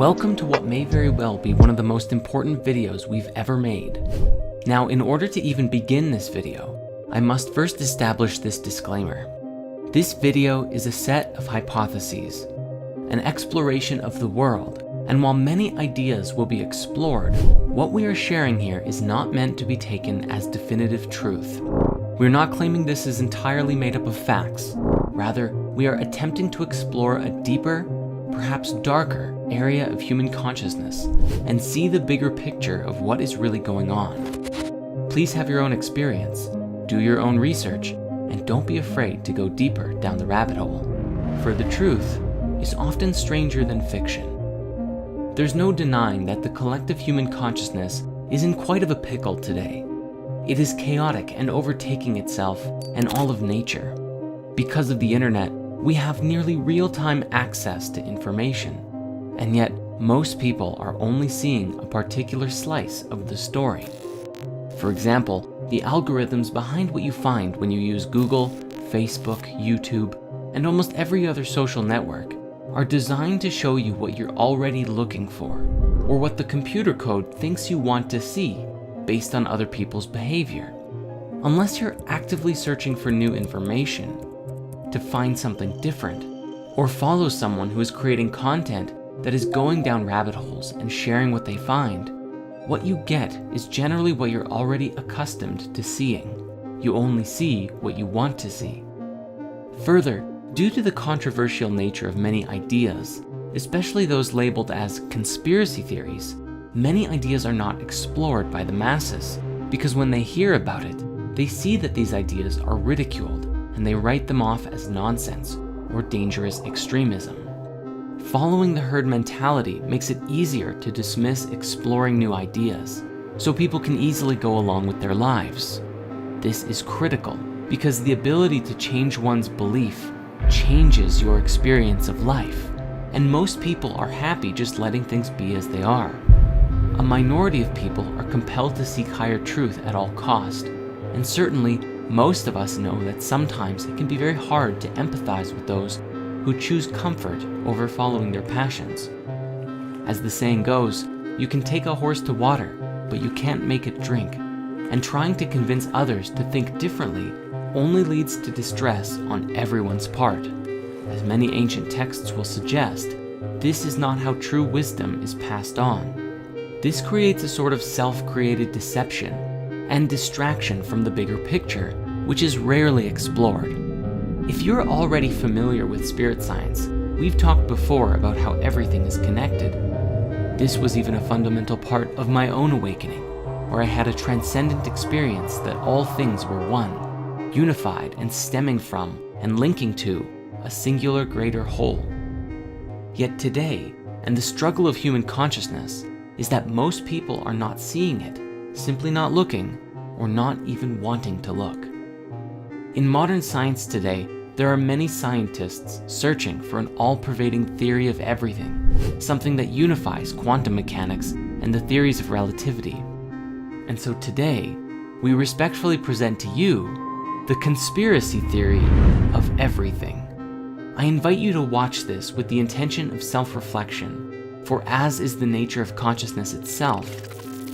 Welcome to what may very well be one of the most important videos we've ever made. Now, in order to even begin this video, I must first establish this disclaimer. This video is a set of hypotheses, an exploration of the world, and while many ideas will be explored, what we are sharing here is not meant to be taken as definitive truth. We're not claiming this is entirely made up of facts. Rather, we are attempting to explore a deeper, perhaps darker, area of human consciousness and see the bigger picture of what is really going on. Please have your own experience, do your own research, and don't be afraid to go deeper down the rabbit hole, for the truth is often stranger than fiction. There's no denying that the collective human consciousness is in quite of a pickle today. It is chaotic and overtaking itself and all of nature. Because of the internet, we have nearly real-time access to information, and yet most people are only seeing a particular slice of the story. For example, the algorithms behind what you find when you use Google, Facebook, YouTube, and almost every other social network are designed to show you what you're already looking for, or what the computer code thinks you want to see based on other people's behavior. Unless you're actively searching for new information, to find something different, or follow someone who is creating content that is going down rabbit holes and sharing what they find, what you get is generally what you're already accustomed to seeing. You only see what you want to see. Further, due to the controversial nature of many ideas, especially those labeled as conspiracy theories, many ideas are not explored by the masses, because when they hear about it, they see that these ideas are ridiculed and they write them off as nonsense or dangerous extremism. Following the herd mentality makes it easier to dismiss exploring new ideas, so people can easily go along with their lives. This is critical because the ability to change one's belief changes your experience of life, and most people are happy just letting things be as they are. A minority of people are compelled to seek higher truth at all cost, and certainly most of us know that sometimes it can be very hard to empathize with those who choose comfort over following their passions. As the saying goes, you can take a horse to water, but you can't make it drink, and trying to convince others to think differently only leads to distress on everyone's part. As many ancient texts will suggest, this is not how true wisdom is passed on. This creates a sort of self-created deception and distraction from the bigger picture, which is rarely explored. If you're already familiar with spirit science, we've talked before about how everything is connected. This was even a fundamental part of my own awakening, where I had a transcendent experience that all things were one, unified and stemming from and linking to a singular greater whole. Yet today, and the struggle of human consciousness, is that most people are not seeing it, simply not looking, or not even wanting to look. In modern science today, there are many scientists searching for an all-pervading theory of everything, something that unifies quantum mechanics and the theories of relativity. And so today, we respectfully present to you the conspiracy theory of everything. I invite you to watch this with the intention of self-reflection, for as is the nature of consciousness itself,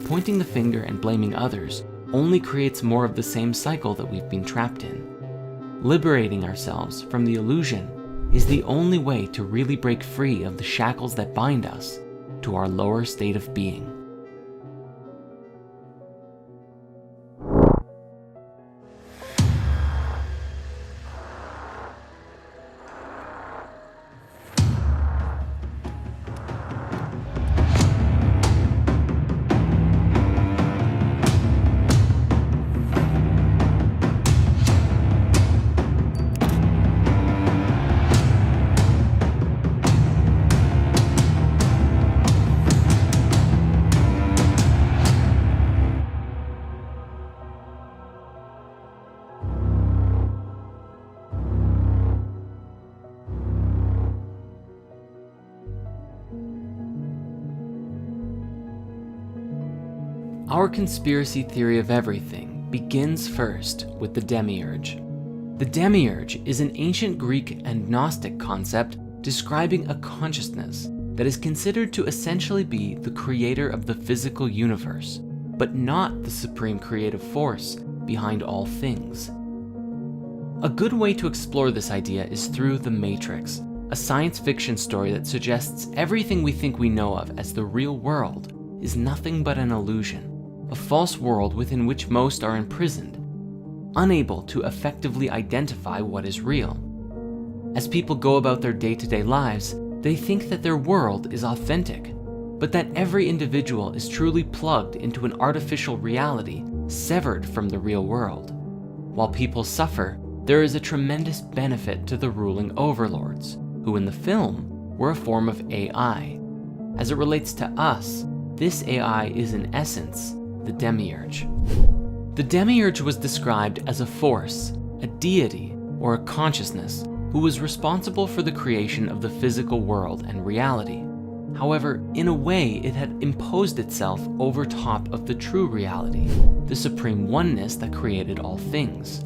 pointing the finger and blaming others only creates more of the same cycle that we've been trapped in. Liberating ourselves from the illusion is the only way to really break free of the shackles that bind us to our lower state of being. Our conspiracy theory of everything begins first with the demiurge. The demiurge is an ancient Greek and Gnostic concept describing a consciousness that is considered to essentially be the creator of the physical universe, but not the supreme creative force behind all things. A good way to explore this idea is through The Matrix, a science fiction story that suggests everything we think we know of as the real world is nothing but an illusion, a false world within which most are imprisoned, unable to effectively identify what is real. As people go about their day-to-day lives, they think that their world is authentic, but that every individual is truly plugged into an artificial reality severed from the real world. While people suffer, there is a tremendous benefit to the ruling overlords, who in the film were a form of AI. As it relates to us, this AI is in essence the demiurge. The demiurge was described as a force, a deity, or a consciousness who was responsible for the creation of the physical world and reality. However, in a way, it had imposed itself over top of the true reality, the supreme oneness that created all things.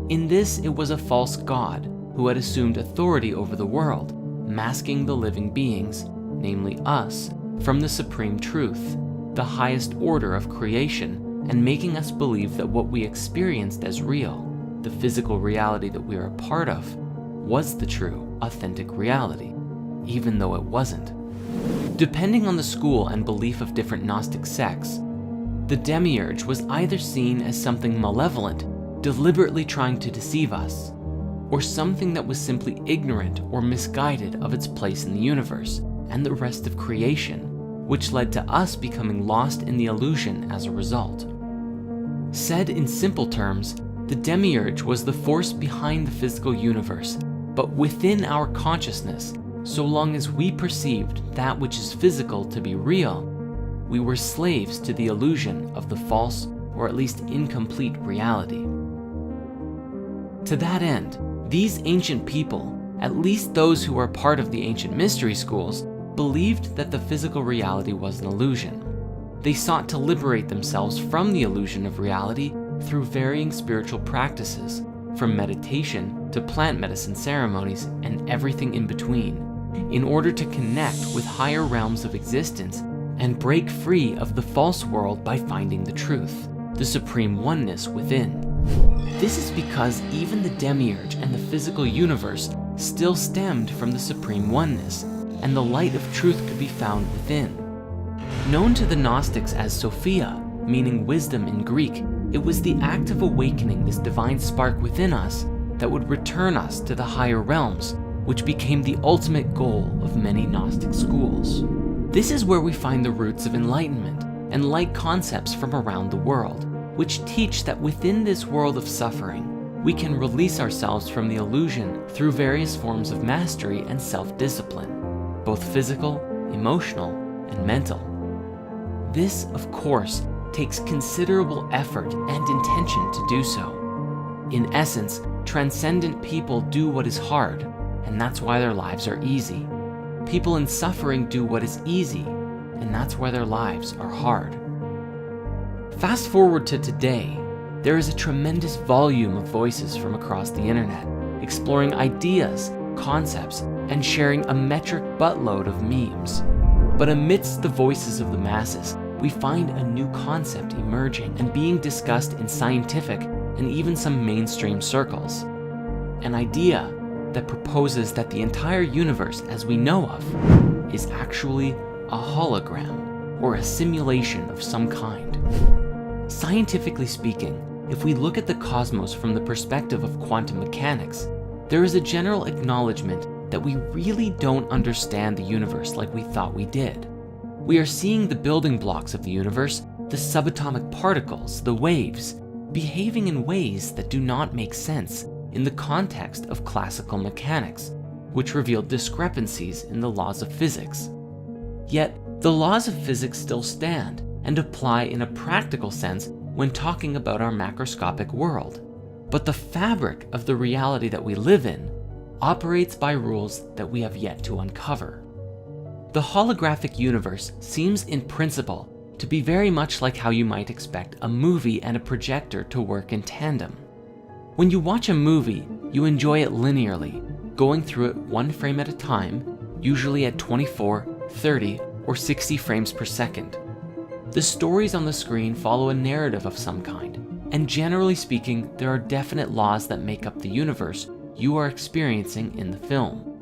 In this, it was a false god who had assumed authority over the world, masking the living beings, namely us, from the supreme truth, the highest order of creation, and making us believe that what we experienced as real, the physical reality that we are a part of, was the true, authentic reality, even though it wasn't. Depending on the school and belief of different Gnostic sects, the demiurge was either seen as something malevolent, deliberately trying to deceive us, or something that was simply ignorant or misguided of its place in the universe and the rest of creation, which led to us becoming lost in the illusion as a result. Said in simple terms, the demiurge was the force behind the physical universe, but within our consciousness, so long as we perceived that which is physical to be real, we were slaves to the illusion of the false or at least incomplete reality. To that end, these ancient people, at least those who were part of the ancient mystery schools, believed that the physical reality was an illusion. They sought to liberate themselves from the illusion of reality through varying spiritual practices, from meditation to plant medicine ceremonies and everything in between, in order to connect with higher realms of existence and break free of the false world by finding the truth, the supreme oneness within. This is because even the demiurge and the physical universe still stemmed from the supreme oneness, and the light of truth could be found within. Known to the Gnostics as Sophia, meaning wisdom in Greek, it was the act of awakening this divine spark within us that would return us to the higher realms, which became the ultimate goal of many Gnostic schools. This is where we find the roots of enlightenment and light concepts from around the world, which teach that within this world of suffering, we can release ourselves from the illusion through various forms of mastery and self-discipline, both physical, emotional, and mental. This, of course, takes considerable effort and intention to do so. In essence, transcendent people do what is hard, and that's why their lives are easy. People in suffering do what is easy, and that's why their lives are hard. Fast forward to today, there is a tremendous volume of voices from across the internet, exploring ideas, concepts, and sharing a metric buttload of memes. But amidst the voices of the masses, we find a new concept emerging and being discussed in scientific and even some mainstream circles. An idea that proposes that the entire universe as we know of is actually a hologram or a simulation of some kind. Scientifically speaking, if we look at the cosmos from the perspective of quantum mechanics, there is a general acknowledgement that we really don't understand the universe like we thought we did. We are seeing the building blocks of the universe, the subatomic particles, the waves, behaving in ways that do not make sense in the context of classical mechanics, which reveal discrepancies in the laws of physics. Yet, the laws of physics still stand and apply in a practical sense when talking about our macroscopic world. But the fabric of the reality that we live in operates by rules that we have yet to uncover. The holographic universe seems in principle to be very much like how you might expect a movie and a projector to work in tandem. When you watch a movie, you enjoy it linearly, going through it one frame at a time, usually at 24 30, or 60 frames per second. The stories on the screen follow a narrative of some kind, and generally speaking, there are definite laws that make up the universe you are experiencing in the film.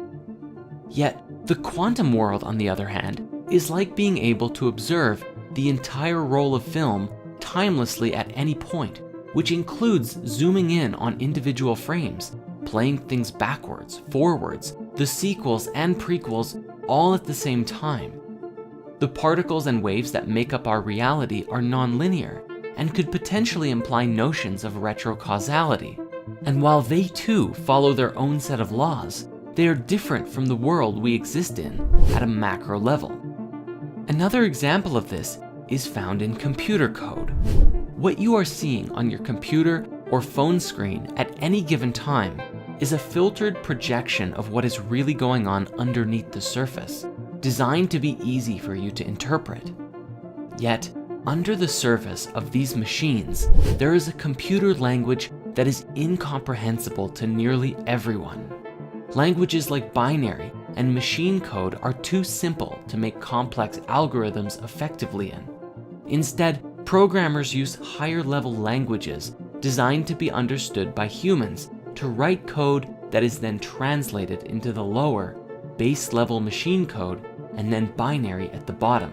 Yet, the quantum world, on the other hand, is like being able to observe the entire roll of film timelessly at any point, which includes zooming in on individual frames, playing things backwards, forwards, the sequels and prequels all at the same time. The particles and waves that make up our reality are non-linear and could potentially imply notions of retrocausality. And while they too follow their own set of laws, they are different from the world we exist in at a macro level. Another example of this is found in computer code. What you are seeing on your computer or phone screen at any given time is a filtered projection of what is really going on underneath the surface, designed to be easy for you to interpret. Yet, under the surface of these machines, there is a computer language that is incomprehensible to nearly everyone. Languages like binary and machine code are too simple to make complex algorithms effectively in. Instead, programmers use higher-level languages designed to be understood by humans to write code that is then translated into the lower, base-level machine code and then binary at the bottom.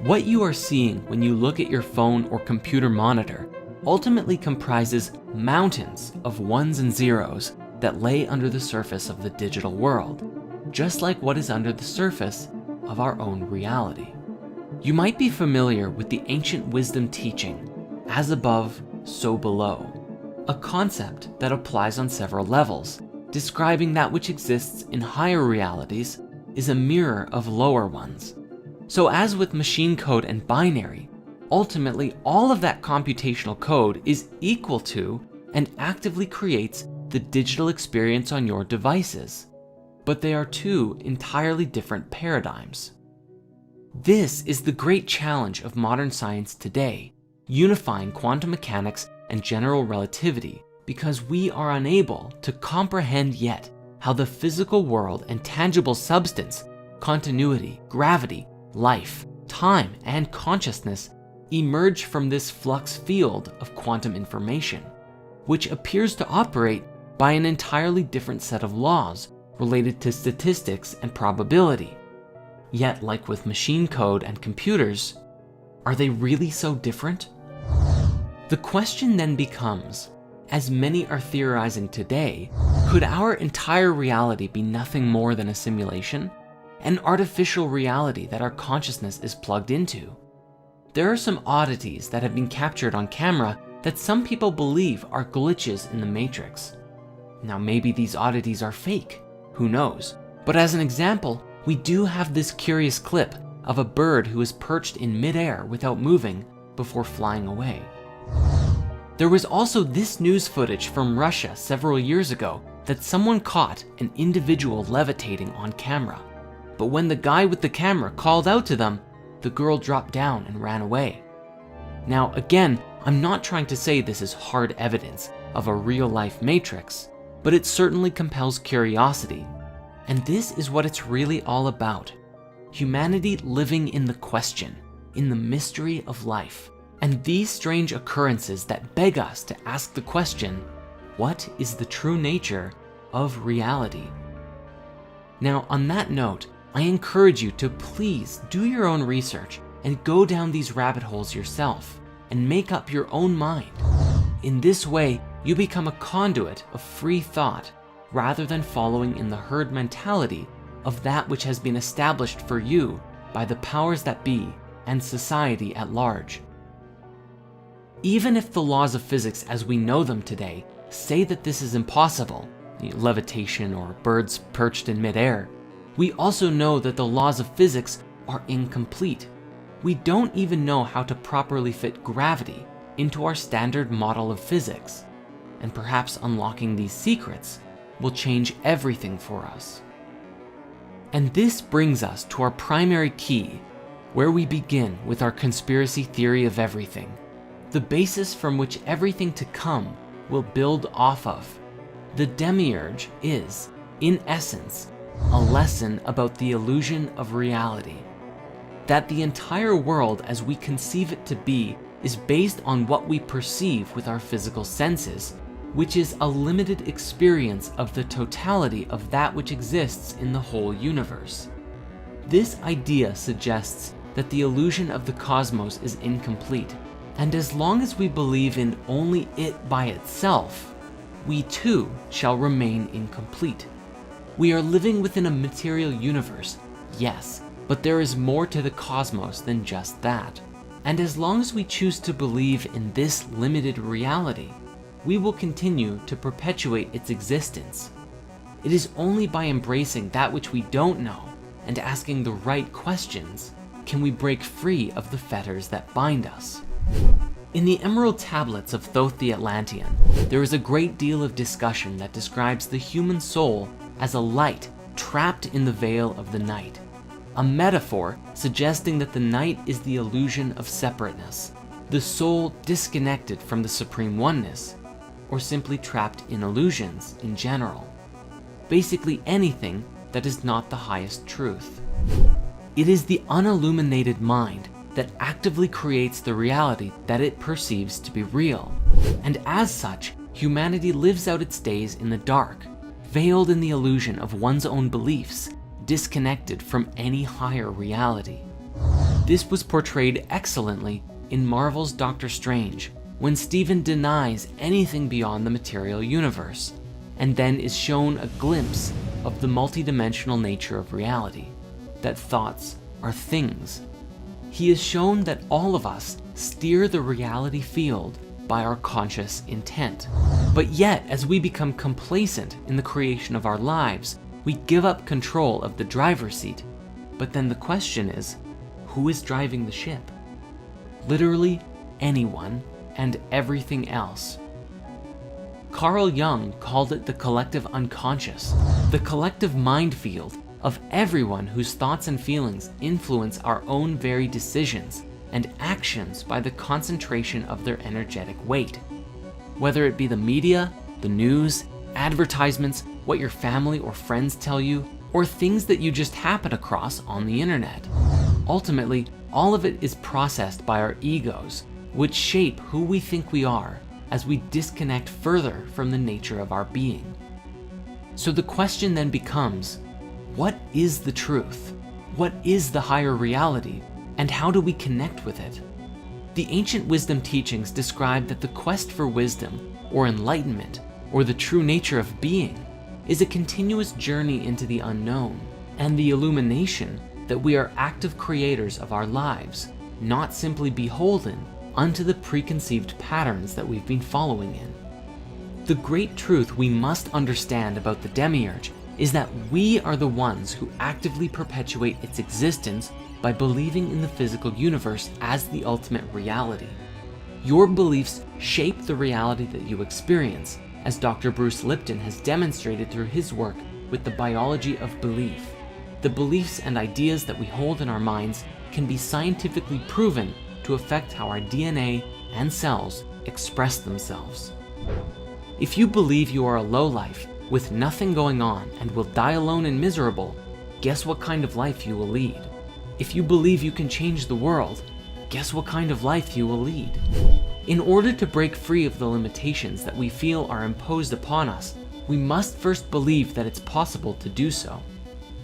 What you are seeing when you look at your phone or computer monitor ultimately comprises mountains of ones and zeros that lay under the surface of the digital world, just like what is under the surface of our own reality. You might be familiar with the ancient wisdom teaching, as above, so below, a concept that applies on several levels, describing that which exists in higher realities is a mirror of lower ones. So as with machine code and binary, ultimately all of that computational code is equal to and actively creates the digital experience on your devices, but they are two entirely different paradigms. This is the great challenge of modern science today, unifying quantum mechanics and general relativity, because we are unable to comprehend yet how the physical world and tangible substance, continuity, gravity, life, time, and consciousness emerge from this flux field of quantum information, which appears to operate by an entirely different set of laws related to statistics and probability. Yet, like with machine code and computers, are they really so different? The question then becomes, as many are theorizing today, could our entire reality be nothing more than a simulation? An artificial reality that our consciousness is plugged into? There are some oddities that have been captured on camera that some people believe are glitches in the Matrix. Now maybe these oddities are fake, who knows? But as an example, we do have this curious clip of a bird who is perched in midair without moving before flying away. There was also this news footage from Russia several years ago that someone caught an individual levitating on camera. But when the guy with the camera called out to them, the girl dropped down and ran away. Now again, I'm not trying to say this is hard evidence of a real-life Matrix, but it certainly compels curiosity. And this is what it's really all about. Humanity living in the question, in the mystery of life, and these strange occurrences that beg us to ask the question, what is the true nature of reality? Now, on that note, I encourage you to please do your own research and go down these rabbit holes yourself and make up your own mind. In this way, you become a conduit of free thought rather than following in the herd mentality of that which has been established for you by the powers that be and society at large. Even if the laws of physics as we know them today say that this is impossible, levitation or birds perched in midair, we also know that the laws of physics are incomplete. We don't even know how to properly fit gravity into our standard model of physics, and perhaps unlocking these secrets will change everything for us. And this brings us to our primary key, where we begin with our conspiracy theory of everything, the basis from which everything to come will build off of. The demiurge is, in essence, a lesson about the illusion of reality. That the entire world as we conceive it to be is based on what we perceive with our physical senses, which is a limited experience of the totality of that which exists in the whole universe. This idea suggests that the illusion of the cosmos is incomplete, and as long as we believe in only it by itself, we too shall remain incomplete. We are living within a material universe, yes, but there is more to the cosmos than just that. And as long as we choose to believe in this limited reality, we will continue to perpetuate its existence. It is only by embracing that which we don't know and asking the right questions can we break free of the fetters that bind us. In the Emerald Tablets of Thoth the Atlantean, there is a great deal of discussion that describes the human soul as a light trapped in the veil of the night, a metaphor suggesting that the night is the illusion of separateness, the soul disconnected from the supreme oneness, or simply trapped in illusions in general. Basically anything that is not the highest truth. It is the unilluminated mind that actively creates the reality that it perceives to be real, and as such, humanity lives out its days in the dark, veiled in the illusion of one's own beliefs, disconnected from any higher reality. This was portrayed excellently in Marvel's Doctor Strange, when Stephen denies anything beyond the material universe, and then is shown a glimpse of the multidimensional nature of reality, that thoughts are things. He is shown that all of us steer the reality field by our conscious intent. But yet, as we become complacent in the creation of our lives, we give up control of the driver's seat. But then the question is, who is driving the ship? Literally anyone and everything else. Carl Jung called it the collective unconscious, the collective mind field of everyone whose thoughts and feelings influence our own very decisions and actions by the concentration of their energetic weight. Whether it be the media, the news, advertisements, what your family or friends tell you, or things that you just happen across on the internet. Ultimately, all of it is processed by our egos, which shape who we think we are as we disconnect further from the nature of our being. So the question then becomes, what is the truth? What is the higher reality? And how do we connect with it? The ancient wisdom teachings describe that the quest for wisdom, or enlightenment, or the true nature of being, is a continuous journey into the unknown, and the illumination that we are active creators of our lives, not simply beholden unto the preconceived patterns that we've been following in. The great truth we must understand about the demiurge is that we are the ones who actively perpetuate its existence by believing in the physical universe as the ultimate reality. Your beliefs shape the reality that you experience, as Dr. Bruce Lipton has demonstrated through his work with the biology of belief. The beliefs and ideas that we hold in our minds can be scientifically proven to affect how our DNA and cells express themselves. If you believe you are a lowlife with nothing going on and will die alone and miserable, guess what kind of life you will lead? If you believe you can change the world, guess what kind of life you will lead? In order to break free of the limitations that we feel are imposed upon us, we must first believe that it's possible to do so.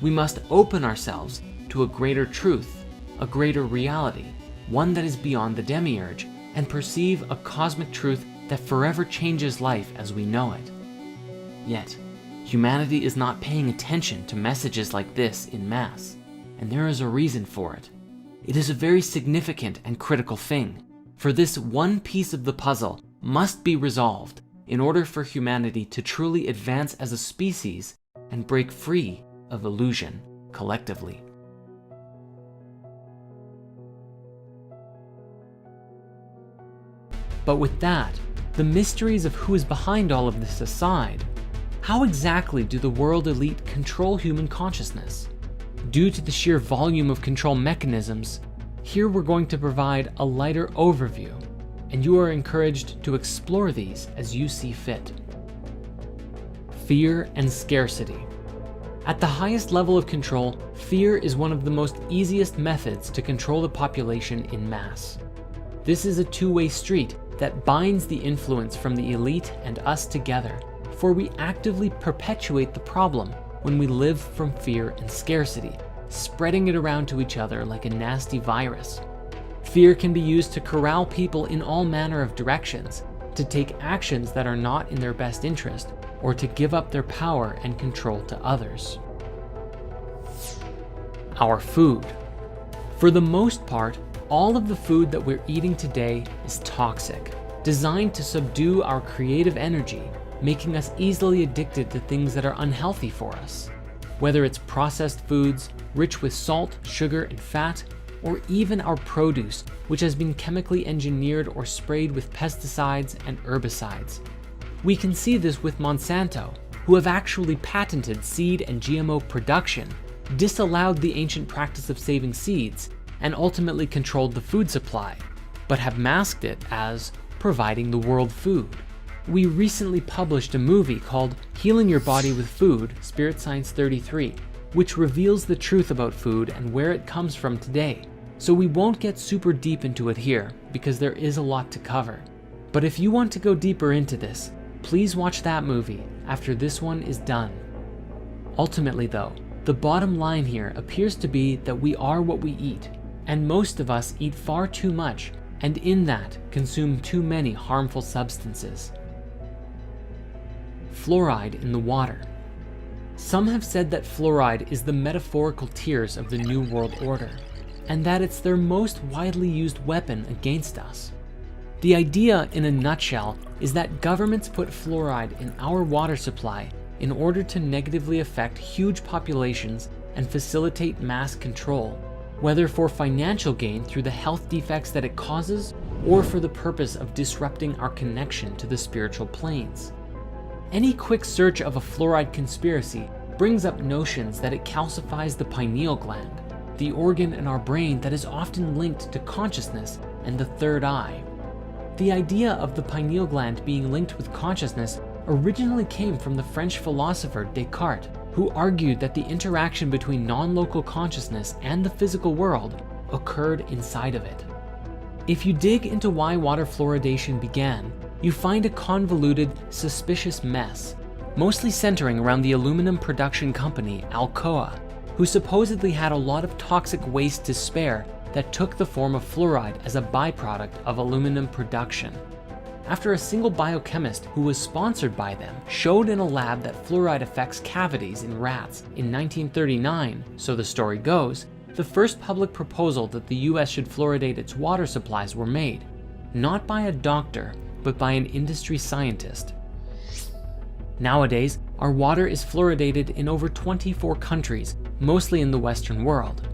We must open ourselves to a greater truth, a greater reality, one that is beyond the demiurge, and perceive a cosmic truth that forever changes life as we know it. Yet, humanity is not paying attention to messages like this in mass, and there is a reason for it. It is a very significant and critical thing, for this one piece of the puzzle must be resolved in order for humanity to truly advance as a species and break free of illusion collectively. But with that, the mysteries of who is behind all of this aside, how exactly do the world elite control human consciousness? Due to the sheer volume of control mechanisms, here we're going to provide a lighter overview, and you are encouraged to explore these as you see fit. Fear and scarcity. At the highest level of control, fear is one of the most easiest methods to control the population in mass. This is a two-way street that binds the influence from the elite and us together, for we actively perpetuate the problem when we live from fear and scarcity, spreading it around to each other like a nasty virus. Fear can be used to corral people in all manner of directions, to take actions that are not in their best interest, or to give up their power and control to others. Our food. For the most part, all of the food that we're eating today is toxic, designed to subdue our creative energy, making us easily addicted to things that are unhealthy for us. Whether it's processed foods, rich with salt, sugar, and fat, or even our produce, which has been chemically engineered or sprayed with pesticides and herbicides. We can see this with Monsanto, who have actually patented seed and GMO production, disallowed the ancient practice of saving seeds, and ultimately controlled the food supply, but have masked it as providing the world food. We recently published a movie called Healing Your Body with Food, Spirit Science 33, which reveals the truth about food and where it comes from today. So we won't get super deep into it here, because there is a lot to cover. But if you want to go deeper into this, please watch that movie after this one is done. Ultimately though, the bottom line here appears to be that we are what we eat, and most of us eat far too much, and in that consume too many harmful substances. Fluoride in the water. Some have said that fluoride is the metaphorical tears of the New World Order, and that it's their most widely used weapon against us. The idea, in a nutshell, is that governments put fluoride in our water supply in order to negatively affect huge populations and facilitate mass control, whether for financial gain through the health defects that it causes, or for the purpose of disrupting our connection to the spiritual planes. Any quick search of a fluoride conspiracy brings up notions that it calcifies the pineal gland, the organ in our brain that is often linked to consciousness and the third eye. The idea of the pineal gland being linked with consciousness originally came from the French philosopher Descartes, who argued that the interaction between non-local consciousness and the physical world occurred inside of it. If you dig into why water fluoridation began, you find a convoluted, suspicious mess, mostly centering around the aluminum production company Alcoa, who supposedly had a lot of toxic waste to spare that took the form of fluoride as a byproduct of aluminum production. After a single biochemist who was sponsored by them showed in a lab that fluoride affects cavities in rats in 1939, so the story goes, the first public proposal that the US should fluoridate its water supplies were made, not by a doctor, but by an industry scientist. Nowadays, our water is fluoridated in over 24 countries, mostly in the Western world.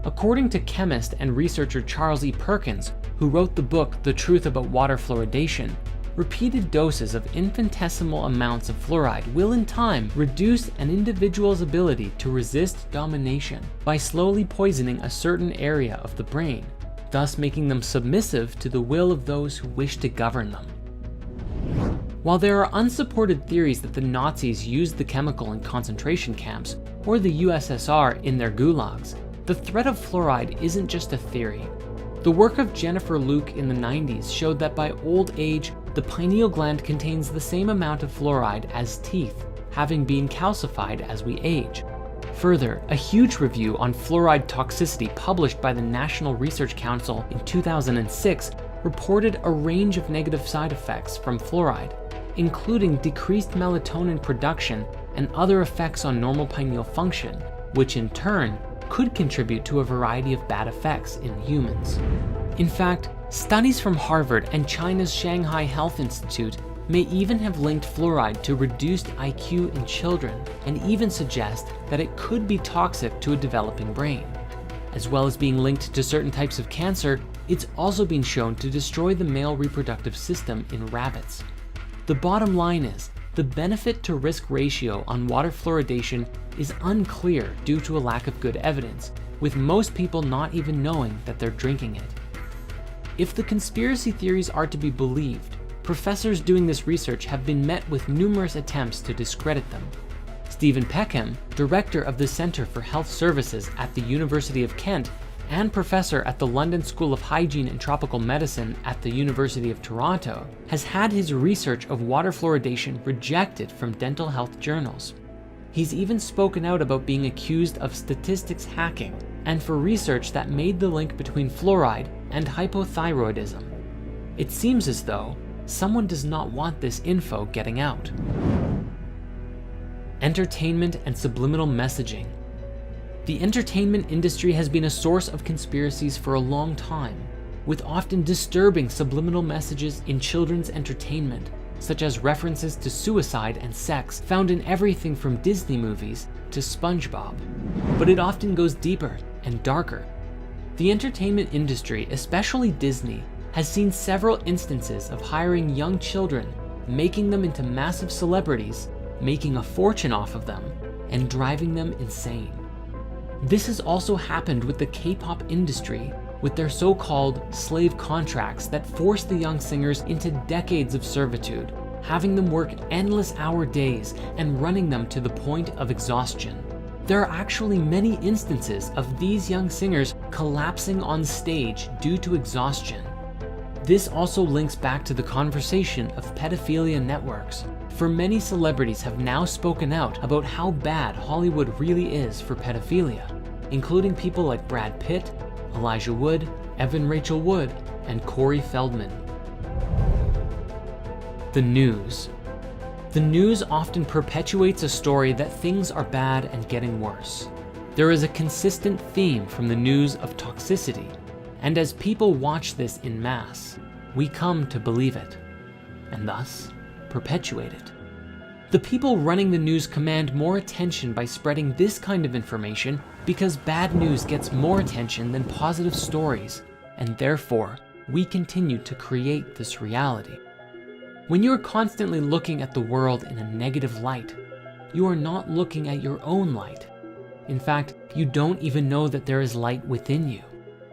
According to chemist and researcher Charles E. Perkins, who wrote the book The Truth About Water Fluoridation, repeated doses of infinitesimal amounts of fluoride will in time reduce an individual's ability to resist domination by slowly poisoning a certain area of the brain, thus making them submissive to the will of those who wish to govern them. While there are unsupported theories that the Nazis used the chemical in concentration camps, or the USSR in their gulags, the threat of fluoride isn't just a theory. The work of Jennifer Luke in the 90s showed that by old age, the pineal gland contains the same amount of fluoride as teeth, having been calcified as we age. Further, a huge review on fluoride toxicity published by the National Research Council in 2006 reported a range of negative side effects from fluoride, including decreased melatonin production and other effects on normal pineal function, which in turn could contribute to a variety of bad effects in humans. In fact, studies from Harvard and China's Shanghai Health Institute may even have linked fluoride to reduced IQ in children, and even suggest that it could be toxic to a developing brain. As well as being linked to certain types of cancer, it's also been shown to destroy the male reproductive system in rabbits. The bottom line is, the benefit to risk ratio on water fluoridation is unclear due to a lack of good evidence, with most people not even knowing that they're drinking it. If the conspiracy theories are to be believed, professors doing this research have been met with numerous attempts to discredit them. Stephen Peckham, director of the Centre for Health Services at the University of Kent and professor at the London School of Hygiene and Tropical Medicine at the University of Toronto, has had his research of water fluoridation rejected from dental health journals. He's even spoken out about being accused of statistics hacking and for research that made the link between fluoride and hypothyroidism. It seems as though someone does not want this info getting out. Entertainment and subliminal messaging. The entertainment industry has been a source of conspiracies for a long time, with often disturbing subliminal messages in children's entertainment, such as references to suicide and sex found in everything from Disney movies to SpongeBob. But it often goes deeper and darker. The entertainment industry, especially Disney, has seen several instances of hiring young children, making them into massive celebrities, making a fortune off of them, and driving them insane. This has also happened with the K-pop industry, with their so-called slave contracts that force the young singers into decades of servitude, having them work endless hour days and running them to the point of exhaustion. There are actually many instances of these young singers collapsing on stage due to exhaustion. This also links back to the conversation of pedophilia networks, for many celebrities have now spoken out about how bad Hollywood really is for pedophilia, including people like Brad Pitt, Elijah Wood, Evan Rachel Wood, and Corey Feldman. The news. The news often perpetuates a story that things are bad and getting worse. There is a consistent theme from the news of toxicity, and as people watch this in mass, we come to believe it, and thus perpetuate it. The people running the news command more attention by spreading this kind of information because bad news gets more attention than positive stories, and therefore, we continue to create this reality. When you are constantly looking at the world in a negative light, you are not looking at your own light. In fact, you don't even know that there is light within you.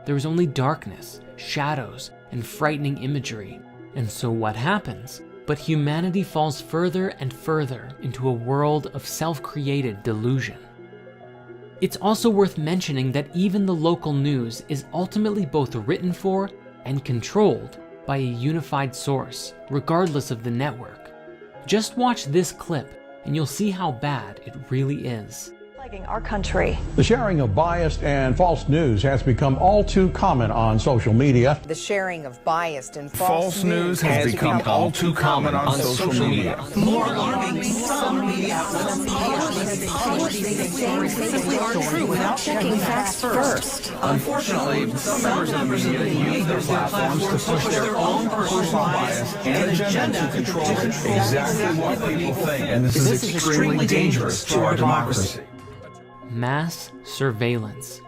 There is only darkness, shadows, and frightening imagery. And so what happens? But humanity falls further and further into a world of self-created delusion. It's also worth mentioning that even the local news is ultimately both written for and controlled by a unified source, regardless of the network. Just watch this clip and you'll see how bad it really is. Our country. The sharing of biased and false news has become all too common on social media. The sharing of biased and false news has become all too common on social media. More alarming, some media outlets publish things are true without checking facts first. Unfortunately, some members of the media use their platforms to push their own personal bias and agenda to control exactly what people think, and this is extremely dangerous to our democracy. Mass surveillance.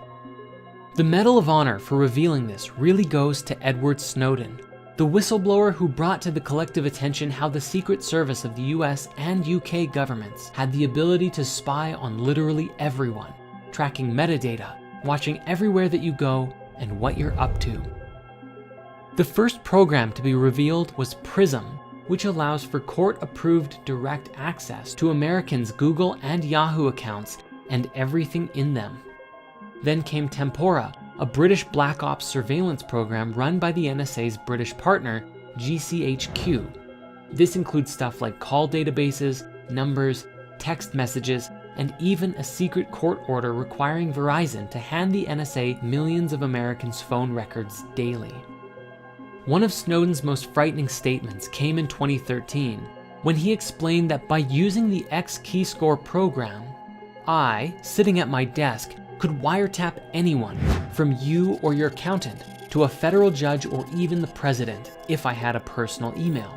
The Medal of Honor for revealing this really goes to Edward Snowden, the whistleblower who brought to the collective attention how the Secret Service of the US and UK governments had the ability to spy on literally everyone, tracking metadata, watching everywhere that you go, and what you're up to. The first program to be revealed was PRISM, which allows for court-approved direct access to Americans' Google and Yahoo accounts and everything in them. Then came Tempora, a British Black Ops surveillance program run by the NSA's British partner, GCHQ. This includes stuff like call databases, numbers, text messages, and even a secret court order requiring Verizon to hand the NSA millions of Americans' phone records daily. One of Snowden's most frightening statements came in 2013, when he explained that by using the X-Keyscore program, I, sitting at my desk, could wiretap anyone, from you or your accountant, to a federal judge or even the president, if I had a personal email.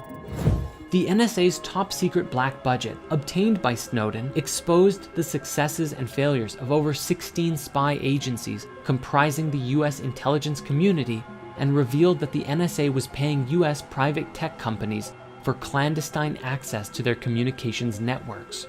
The NSA's top secret black budget, obtained by Snowden, exposed the successes and failures of over 16 spy agencies comprising the US intelligence community, and revealed that the NSA was paying US private tech companies for clandestine access to their communications networks.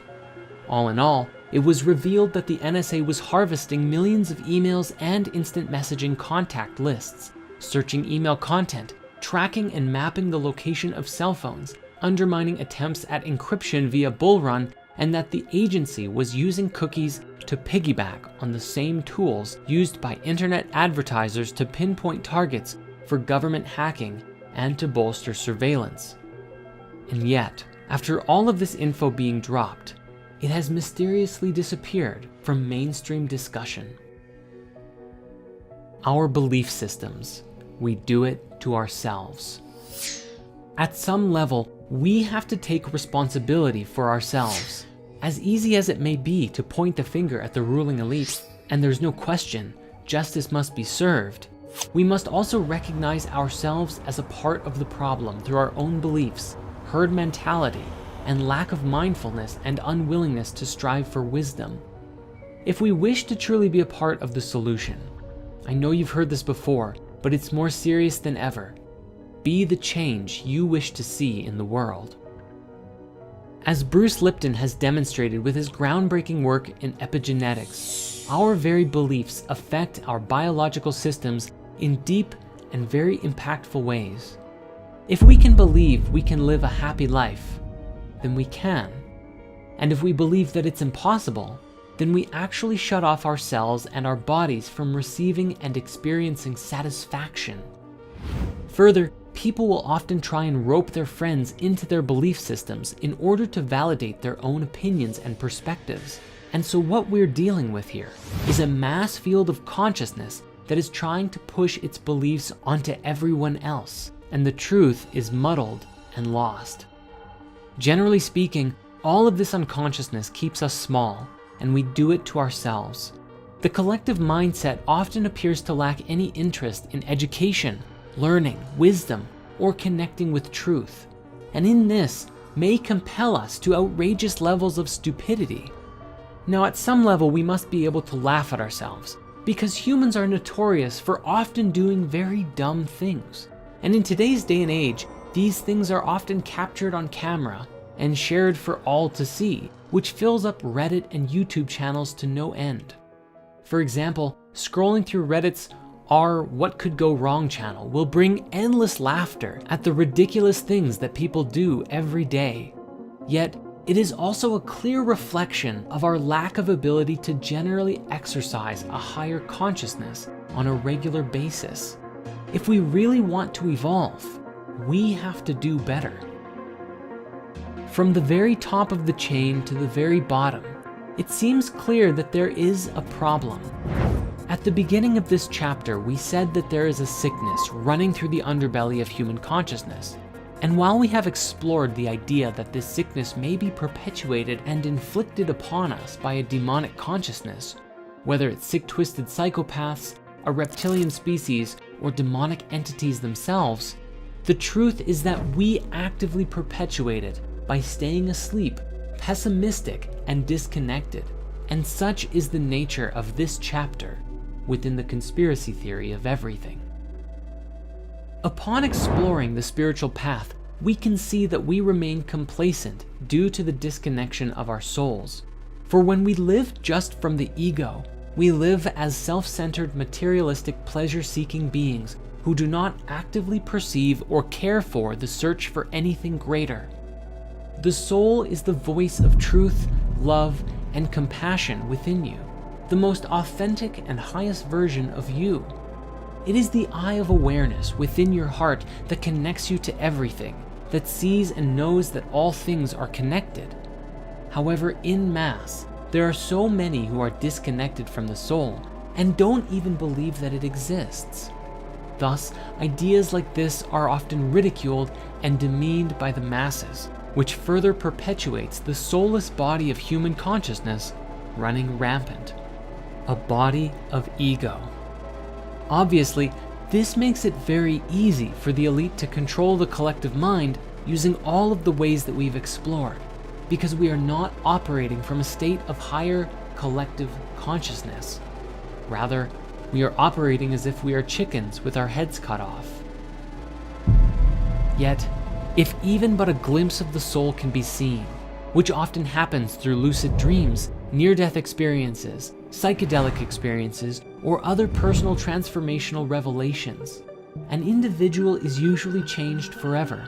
All in all, it was revealed that the NSA was harvesting millions of emails and instant messaging contact lists, searching email content, tracking and mapping the location of cell phones, undermining attempts at encryption via Bull Run, and that the agency was using cookies to piggyback on the same tools used by internet advertisers to pinpoint targets for government hacking and to bolster surveillance. And yet, after all of this info being dropped, it has mysteriously disappeared from mainstream discussion. Our belief systems, we do it to ourselves. At some level, we have to take responsibility for ourselves. As easy as it may be to point the finger at the ruling elite, and there's no question, justice must be served, we must also recognize ourselves as a part of the problem through our own beliefs, herd mentality, and lack of mindfulness and unwillingness to strive for wisdom. If we wish to truly be a part of the solution, I know you've heard this before, but it's more serious than ever. Be the change you wish to see in the world. As Bruce Lipton has demonstrated with his groundbreaking work in epigenetics, our very beliefs affect our biological systems in deep and very impactful ways. If we can believe we can live a happy life, then we can. And if we believe that it's impossible, then we actually shut off ourselves and our bodies from receiving and experiencing satisfaction. Further, people will often try and rope their friends into their belief systems in order to validate their own opinions and perspectives. And so what we're dealing with here is a mass field of consciousness that is trying to push its beliefs onto everyone else, and the truth is muddled and lost. Generally speaking, all of this unconsciousness keeps us small, and we do it to ourselves. The collective mindset often appears to lack any interest in education, learning, wisdom, or connecting with truth, and in this may compel us to outrageous levels of stupidity. Now, at some level, we must be able to laugh at ourselves, because humans are notorious for often doing very dumb things. And in today's day and age, these things are often captured on camera and shared for all to see, which fills up Reddit and YouTube channels to no end. For example, scrolling through Reddit's Our What Could Go Wrong channel will bring endless laughter at the ridiculous things that people do every day. Yet, it is also a clear reflection of our lack of ability to generally exercise a higher consciousness on a regular basis. If we really want to evolve, we have to do better. From the very top of the chain to the very bottom, it seems clear that there is a problem. At the beginning of this chapter, we said that there is a sickness running through the underbelly of human consciousness. And while we have explored the idea that this sickness may be perpetuated and inflicted upon us by a demonic consciousness, whether it's sick, twisted psychopaths, a reptilian species, or demonic entities themselves, the truth is that we actively perpetuate it by staying asleep, pessimistic, and disconnected. And such is the nature of this chapter within the conspiracy theory of everything. Upon exploring the spiritual path, we can see that we remain complacent due to the disconnection of our souls. For when we live just from the ego, we live as self-centered, materialistic, pleasure-seeking beings who do not actively perceive or care for the search for anything greater. The soul is the voice of truth, love, and compassion within you, the most authentic and highest version of you. It is the eye of awareness within your heart that connects you to everything, that sees and knows that all things are connected. However, in mass, there are so many who are disconnected from the soul and don't even believe that it exists. Thus, ideas like this are often ridiculed and demeaned by the masses, which further perpetuates the soulless body of human consciousness running rampant. A body of ego. Obviously, this makes it very easy for the elite to control the collective mind using all of the ways that we've explored, because we are not operating from a state of higher collective consciousness. Rather, we are operating as if we are chickens with our heads cut off. Yet, if even but a glimpse of the soul can be seen, which often happens through lucid dreams, near-death experiences, psychedelic experiences, or other personal transformational revelations, an individual is usually changed forever.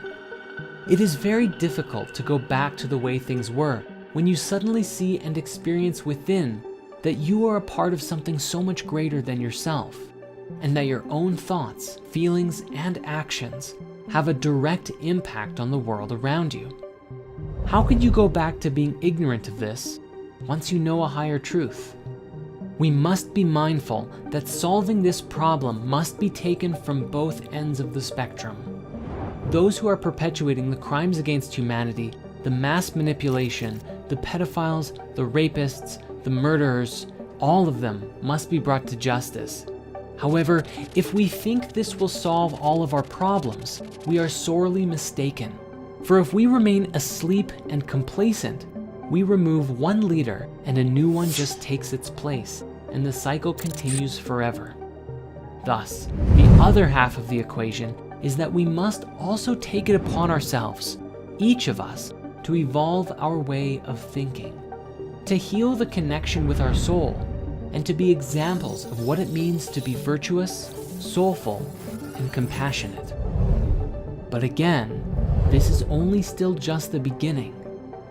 It is very difficult to go back to the way things were, when you suddenly see and experience within that you are a part of something so much greater than yourself, and that your own thoughts, feelings, and actions have a direct impact on the world around you. How could you go back to being ignorant of this once you know a higher truth? We must be mindful that solving this problem must be taken from both ends of the spectrum. Those who are perpetuating the crimes against humanity, the mass manipulation, the pedophiles, the rapists, the murderers, all of them must be brought to justice. However, if we think this will solve all of our problems, we are sorely mistaken. For if we remain asleep and complacent, we remove one leader and a new one just takes its place, and the cycle continues forever. Thus, the other half of the equation is that we must also take it upon ourselves, each of us, to evolve our way of thinking, to heal the connection with our soul, and to be examples of what it means to be virtuous, soulful, and compassionate. But again, this is only still just the beginning,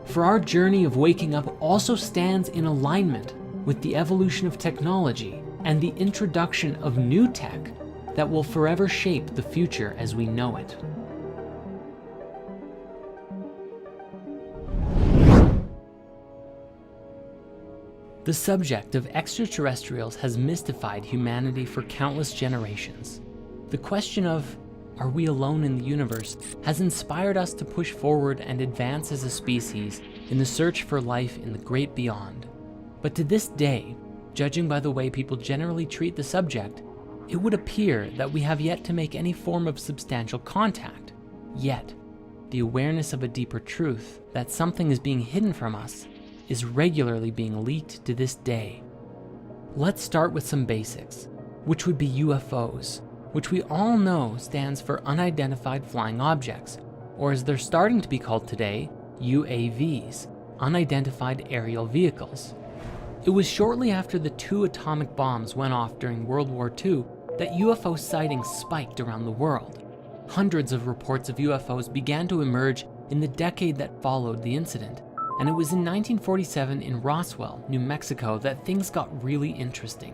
for our journey of waking up also stands in alignment with the evolution of technology and the introduction of new tech that will forever shape the future as we know it. The subject of extraterrestrials has mystified humanity for countless generations. The question of, are we alone in the universe, has inspired us to push forward and advance as a species in the search for life in the great beyond. But to this day, judging by the way people generally treat the subject, it would appear that we have yet to make any form of substantial contact. Yet, the awareness of a deeper truth, that something is being hidden from us, is regularly being leaked to this day. Let's start with some basics, which would be UFOs, which we all know stands for Unidentified Flying Objects, or as they're starting to be called today, UAVs, Unidentified Aerial Vehicles. It was shortly after the 2 atomic bombs went off during World War II that UFO sightings spiked around the world. Hundreds of reports of UFOs began to emerge in the decade that followed the incident, and it was in 1947 in Roswell, New Mexico, that things got really interesting.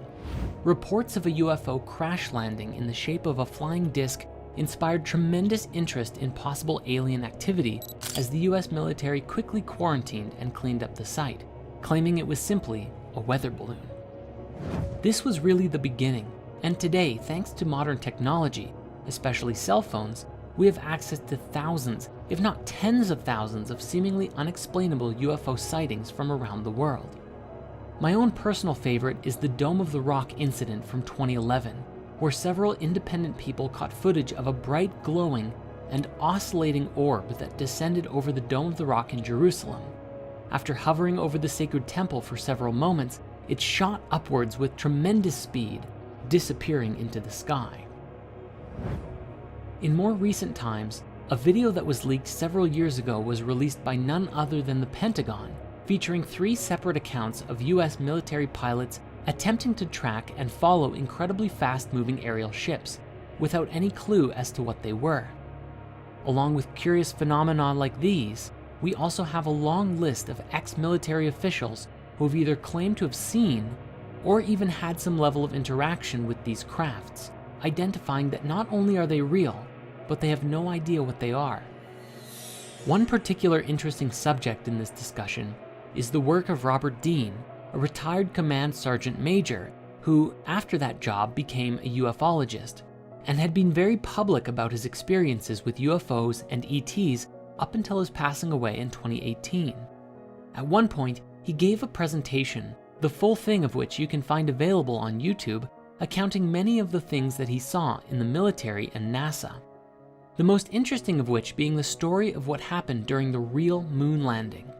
Reports of a UFO crash landing in the shape of a flying disc inspired tremendous interest in possible alien activity as the US military quickly quarantined and cleaned up the site, claiming it was simply a weather balloon. This was really the beginning, and today, thanks to modern technology, especially cell phones, we have access to thousands, if not tens of thousands, of seemingly unexplainable UFO sightings from around the world. My own personal favorite is the Dome of the Rock incident from 2011, where several independent people caught footage of a bright, glowing, and oscillating orb that descended over the Dome of the Rock in Jerusalem. After hovering over the sacred temple for several moments, it shot upwards with tremendous speed, disappearing into the sky. In more recent times, a video that was leaked several years ago was released by none other than the Pentagon, featuring 3 separate accounts of US military pilots attempting to track and follow incredibly fast-moving aerial ships, without any clue as to what they were. Along with curious phenomena like these, we also have a long list of ex-military officials who have either claimed to have seen or even had some level of interaction with these crafts, identifying that not only are they real, but they have no idea what they are. One particular interesting subject in this discussion is the work of Robert Dean, a retired command sergeant major who, after that job, became a ufologist and had been very public about his experiences with UFOs and ETs up until his passing away in 2018. At one point, he gave a presentation, the full thing of which you can find available on YouTube, accounting many of the things that he saw in the military and NASA. The most interesting of which being the story of what happened during the real moon landing.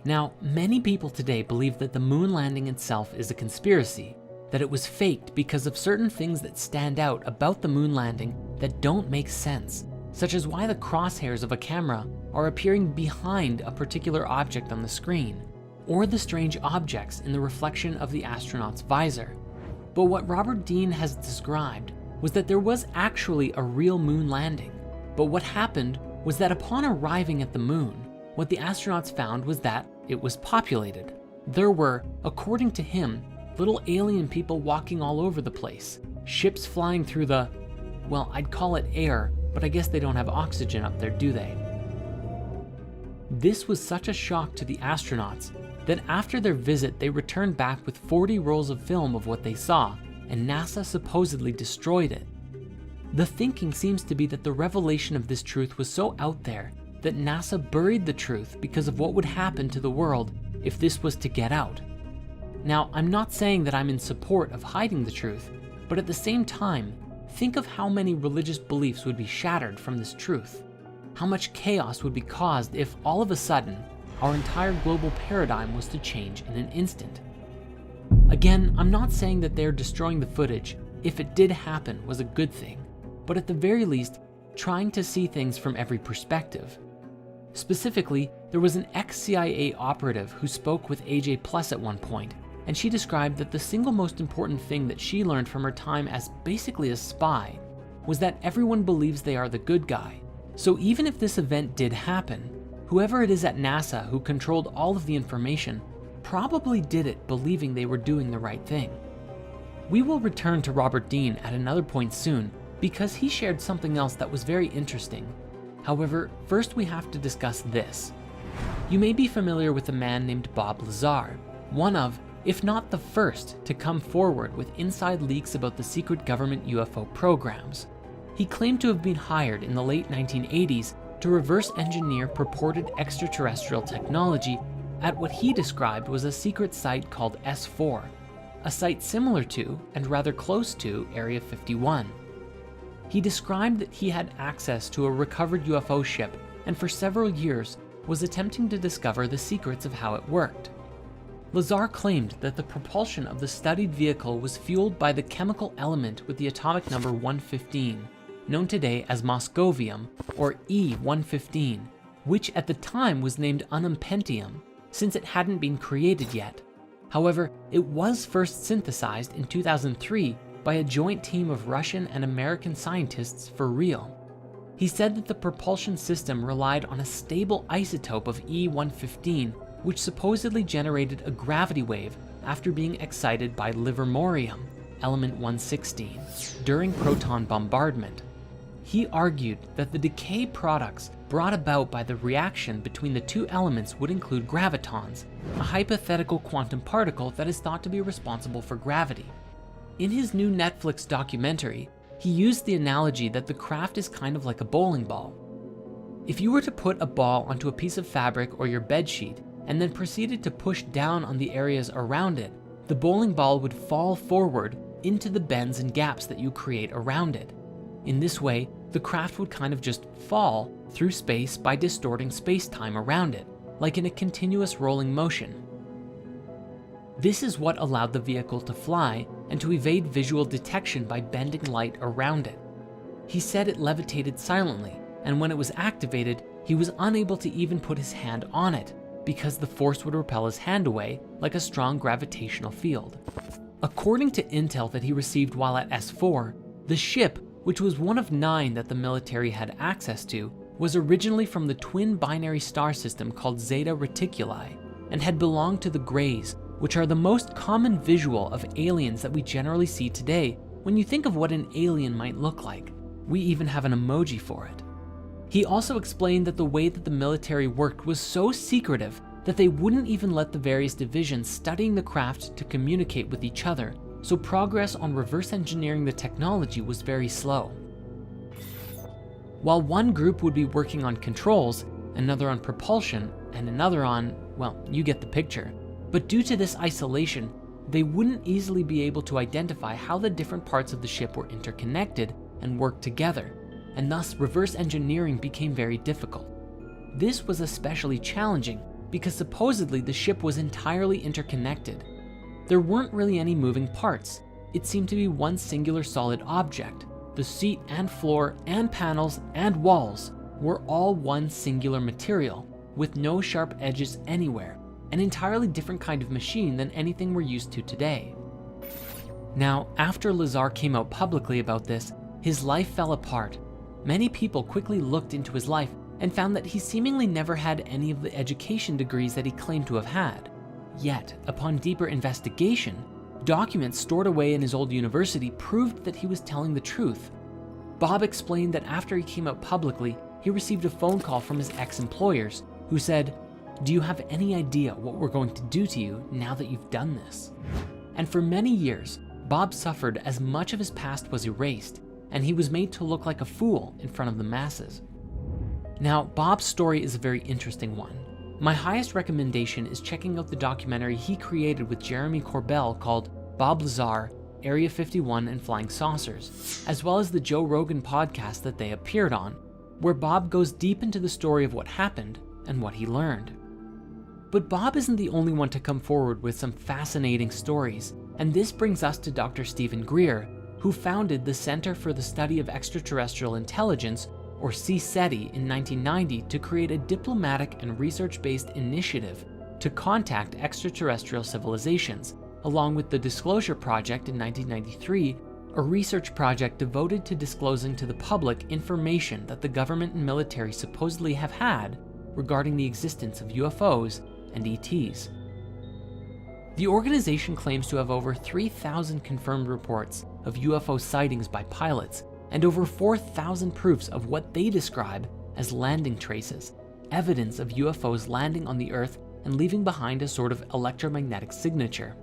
Now, many people today believe that the moon landing itself is a conspiracy, that it was faked because of certain things that stand out about the moon landing that don't make sense, such as why the crosshairs of a camera are appearing behind a particular object on the screen, or the strange objects in the reflection of the astronaut's visor. But what Robert Dean has described was that there was actually a real moon landing, but what happened was that upon arriving at the moon, what the astronauts found was that it was populated. There were, according to him, little alien people walking all over the place, ships flying through the, well, I'd call it air, but I guess they don't have oxygen up there, do they? This was such a shock to the astronauts that after their visit, they returned back with 40 rolls of film of what they saw, and NASA supposedly destroyed it. The thinking seems to be that the revelation of this truth was so out there that NASA buried the truth because of what would happen to the world if this was to get out. Now, I'm not saying that I'm in support of hiding the truth, but at the same time, think of how many religious beliefs would be shattered from this truth. How much chaos would be caused if all of a sudden, our entire global paradigm was to change in an instant. Again, I'm not saying that they're destroying the footage, if it did happen, was a good thing, but at the very least, trying to see things from every perspective. Specifically, there was an ex-CIA operative who spoke with AJ Plus at one point, and she described that the single most important thing that she learned from her time as basically a spy was that everyone believes they are the good guy. So even if this event did happen, whoever it is at NASA who controlled all of the information probably did it believing they were doing the right thing. We will return to Robert Dean at another point soon because he shared something else that was very interesting. However, first we have to discuss this. You may be familiar with a man named Bob Lazar, one of, if not the first, to come forward with inside leaks about the secret government UFO programs. He claimed to have been hired in the late 1980s to reverse engineer purported extraterrestrial technology at what he described was a secret site called S4, a site similar to and rather close to Area 51. He described that he had access to a recovered UFO ship and for several years was attempting to discover the secrets of how it worked. Lazar claimed that the propulsion of the studied vehicle was fueled by the chemical element with the atomic number 115, known today as moscovium, or E-115, which at the time was named unumpentium, since it hadn't been created yet. However, it was first synthesized in 2003 by a joint team of Russian and American scientists for real. He said that the propulsion system relied on a stable isotope of E-115, which supposedly generated a gravity wave after being excited by livermorium, element 116, during proton bombardment. He argued that the decay products brought about by the reaction between the two elements would include gravitons, a hypothetical quantum particle that is thought to be responsible for gravity. In his new Netflix documentary, he used the analogy that the craft is kind of like a bowling ball. If you were to put a ball onto a piece of fabric or your bed sheet and then proceeded to push down on the areas around it, the bowling ball would fall forward into the bends and gaps that you create around it. In this way, the craft would kind of just fall through space by distorting space-time around it, like in a continuous rolling motion. This is what allowed the vehicle to fly and to evade visual detection by bending light around it. He said it levitated silently, and when it was activated, he was unable to even put his hand on it because the force would repel his hand away like a strong gravitational field. According to intel that he received while at S4, the ship, which was one of 9 that the military had access to, was originally from the twin binary star system called Zeta Reticuli and had belonged to the Greys, which are the most common visual of aliens that we generally see today when you think of what an alien might look like. We even have an emoji for it. He also explained that the way that the military worked was so secretive that they wouldn't even let the various divisions studying the craft to communicate with each other, so progress on reverse engineering the technology was very slow. While one group would be working on controls, another on propulsion, and another on, well, you get the picture. But due to this isolation, they wouldn't easily be able to identify how the different parts of the ship were interconnected and worked together, and thus reverse engineering became very difficult. This was especially challenging because supposedly the ship was entirely interconnected. There weren't really any moving parts. It seemed to be one singular solid object. The seat and floor and panels and walls were all one singular material with no sharp edges anywhere, an entirely different kind of machine than anything we're used to today. Now, after Lazar came out publicly about this, his life fell apart. Many people quickly looked into his life and found that he seemingly never had any of the education degrees that he claimed to have had. Yet, upon deeper investigation, documents stored away in his old university proved that he was telling the truth. Bob explained that after he came out publicly, he received a phone call from his ex-employers who said, "Do you have any idea what we're going to do to you now that you've done this?" And for many years, Bob suffered as much of his past was erased, and he was made to look like a fool in front of the masses. Now, Bob's story is a very interesting one. My highest recommendation is checking out the documentary he created with Jeremy Corbell called Bob Lazar, Area 51 and Flying Saucers, as well as the Joe Rogan podcast that they appeared on, where Bob goes deep into the story of what happened and what he learned. But Bob isn't the only one to come forward with some fascinating stories, and this brings us to Dr. Stephen Greer, who founded the Center for the Study of Extraterrestrial Intelligence, or CSETI, in 1990 to create a diplomatic and research-based initiative to contact extraterrestrial civilizations, along with the Disclosure Project in 1993, a research project devoted to disclosing to the public information that the government and military supposedly have had regarding the existence of UFOs and ETs. The organization claims to have over 3,000 confirmed reports of UFO sightings by pilots and over 4,000 proofs of what they describe as landing traces, evidence of UFOs landing on the Earth and leaving behind a sort of electromagnetic signature.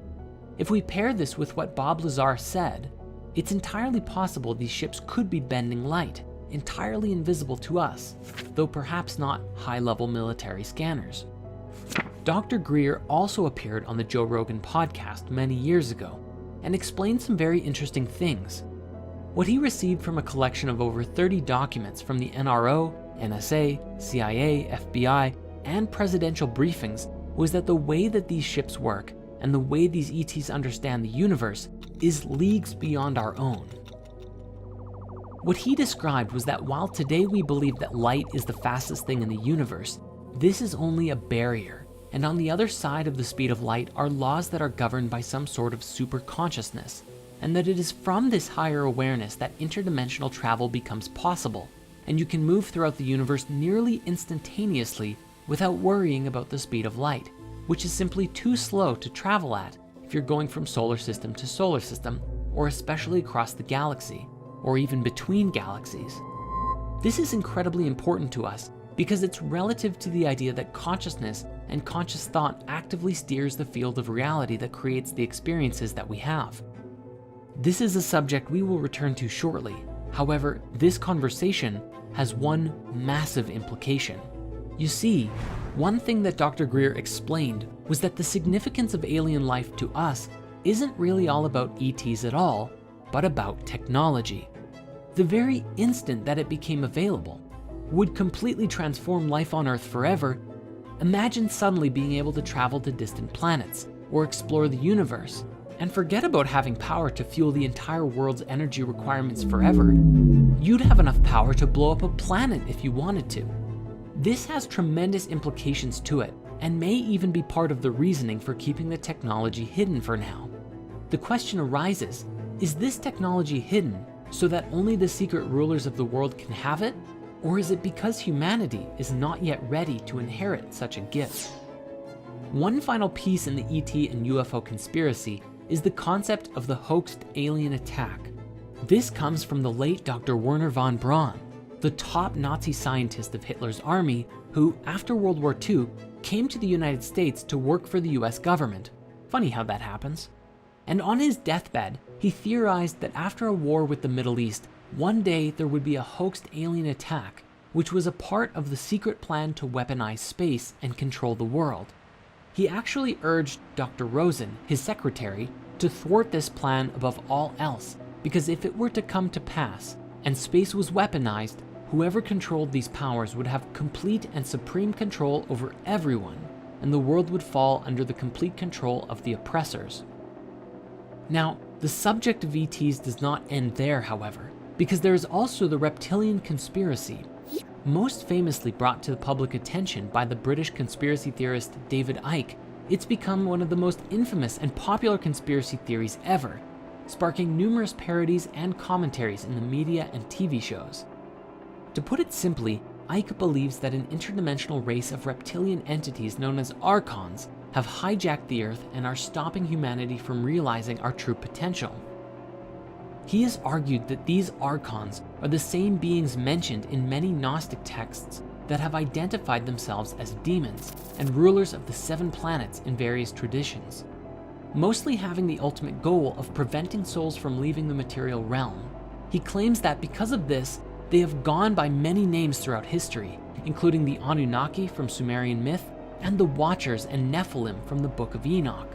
If we pair this with what Bob Lazar said, it's entirely possible these ships could be bending light, entirely invisible to us, though perhaps not high-level military scanners. Dr. Greer also appeared on the Joe Rogan podcast many years ago and explained some very interesting things. What he received from a collection of over 30 documents from the NRO, NSA, CIA, FBI, and presidential briefings was that the way that these ships work and the way these ETs understand the universe is leagues beyond our own. What he described was that while today we believe that light is the fastest thing in the universe, this is only a barrier, and on the other side of the speed of light are laws that are governed by some sort of super consciousness, and that it is from this higher awareness that interdimensional travel becomes possible, and you can move throughout the universe nearly instantaneously without worrying about the speed of light, which is simply too slow to travel at if you're going from solar system to solar system, or especially across the galaxy, or even between galaxies. This is incredibly important to us because it's relative to the idea that consciousness and conscious thought actively steers the field of reality that creates the experiences that we have. This is a subject we will return to shortly. However, this conversation has one massive implication. You see, one thing that Dr. Greer explained was that the significance of alien life to us isn't really all about ETs at all, but about technology. The very instant that it became available would completely transform life on Earth forever. Imagine suddenly being able to travel to distant planets or explore the universe, and forget about having power to fuel the entire world's energy requirements forever. You'd have enough power to blow up a planet if you wanted to. This has tremendous implications to it, and may even be part of the reasoning for keeping the technology hidden for now. The question arises, is this technology hidden so that only the secret rulers of the world can have it? Or is it because humanity is not yet ready to inherit such a gift? One final piece in the ET and UFO conspiracy is the concept of the hoaxed alien attack. This comes from the late Dr. Wernher von Braun, the top Nazi scientist of Hitler's army, who, after World War II, came to the United States to work for the US government. Funny how that happens. And on his deathbed, he theorized that after a war with the Middle East, one day there would be a hoaxed alien attack, which was a part of the secret plan to weaponize space and control the world. He actually urged Dr. Rosen, his secretary, to thwart this plan above all else, because if it were to come to pass, and space was weaponized, whoever controlled these powers would have complete and supreme control over everyone, and the world would fall under the complete control of the oppressors. Now, the subject of ETs does not end there, however, because there is also the reptilian conspiracy, most famously brought to the public attention by the British conspiracy theorist David Icke. It's become one of the most infamous and popular conspiracy theories ever, sparking numerous parodies and commentaries in the media and TV shows. To put it simply, Ike believes that an interdimensional race of reptilian entities known as Archons have hijacked the Earth and are stopping humanity from realizing our true potential. He has argued that these Archons are the same beings mentioned in many Gnostic texts that have identified themselves as demons and rulers of the 7 planets in various traditions, mostly having the ultimate goal of preventing souls from leaving the material realm. He claims that because of this, they have gone by many names throughout history, including the Anunnaki from Sumerian myth and the Watchers and Nephilim from the Book of Enoch.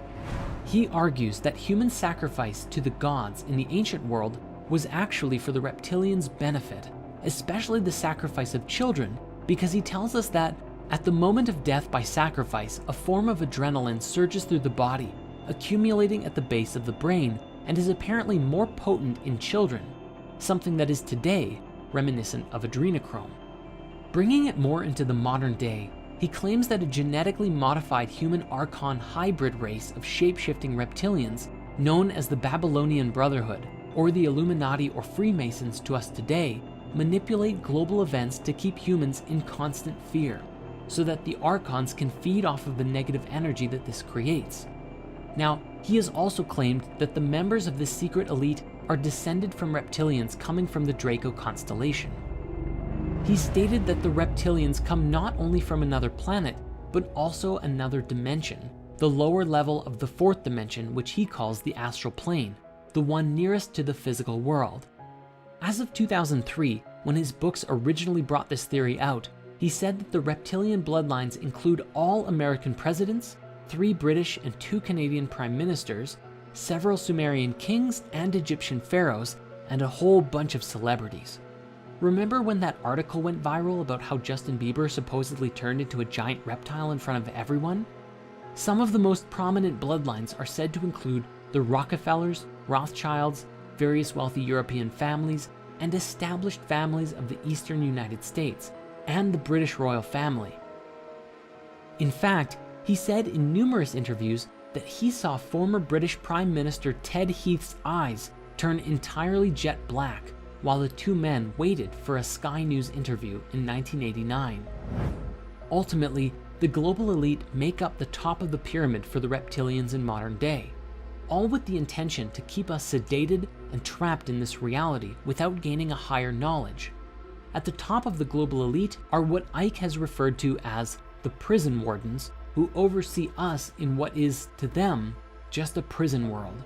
He argues that human sacrifice to the gods in the ancient world was actually for the reptilians' benefit, especially the sacrifice of children, because he tells us that at the moment of death by sacrifice, a form of adrenaline surges through the body, accumulating at the base of the brain, and is apparently more potent in children, something that is today reminiscent of adrenochrome. Bringing it more into the modern day, he claims that a genetically modified human Archon hybrid race of shape-shifting reptilians, known as the Babylonian Brotherhood, or the Illuminati or Freemasons to us today, manipulate global events to keep humans in constant fear, so that the Archons can feed off of the negative energy that this creates. Now, he has also claimed that the members of this secret elite are descended from reptilians coming from the Draco constellation. He stated that the reptilians come not only from another planet, but also another dimension, the lower level of the 4th dimension, which he calls the astral plane, the one nearest to the physical world. As of 2003, when his books originally brought this theory out, he said that the reptilian bloodlines include all American presidents, 3 British and 2 Canadian prime ministers, several Sumerian kings and Egyptian pharaohs, and a whole bunch of celebrities. Remember when that article went viral about how Justin Bieber supposedly turned into a giant reptile in front of everyone? Some of the most prominent bloodlines are said to include the Rockefellers, Rothschilds, various wealthy European families, and established families of the eastern United States, and the British royal family. In fact, he said in numerous interviews that he saw former British Prime Minister Ted Heath's eyes turn entirely jet black while the 2 men waited for a Sky News interview in 1989. Ultimately, the global elite make up the top of the pyramid for the reptilians in modern day, all with the intention to keep us sedated and trapped in this reality without gaining a higher knowledge. At the top of the global elite are what Ike has referred to as the prison wardens, who oversee us in what is, to them, just a prison world.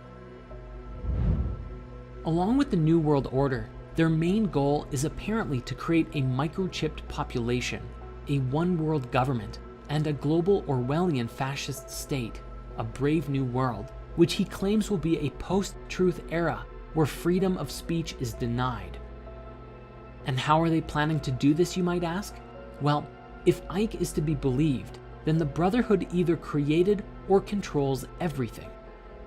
Along with the New World Order, their main goal is apparently to create a microchipped population, a one-world government, and a global Orwellian fascist state, a brave new world, which he claims will be a post-truth era where freedom of speech is denied. And how are they planning to do this, you might ask? Well, if Ike is to be believed, then the Brotherhood either created or controls everything.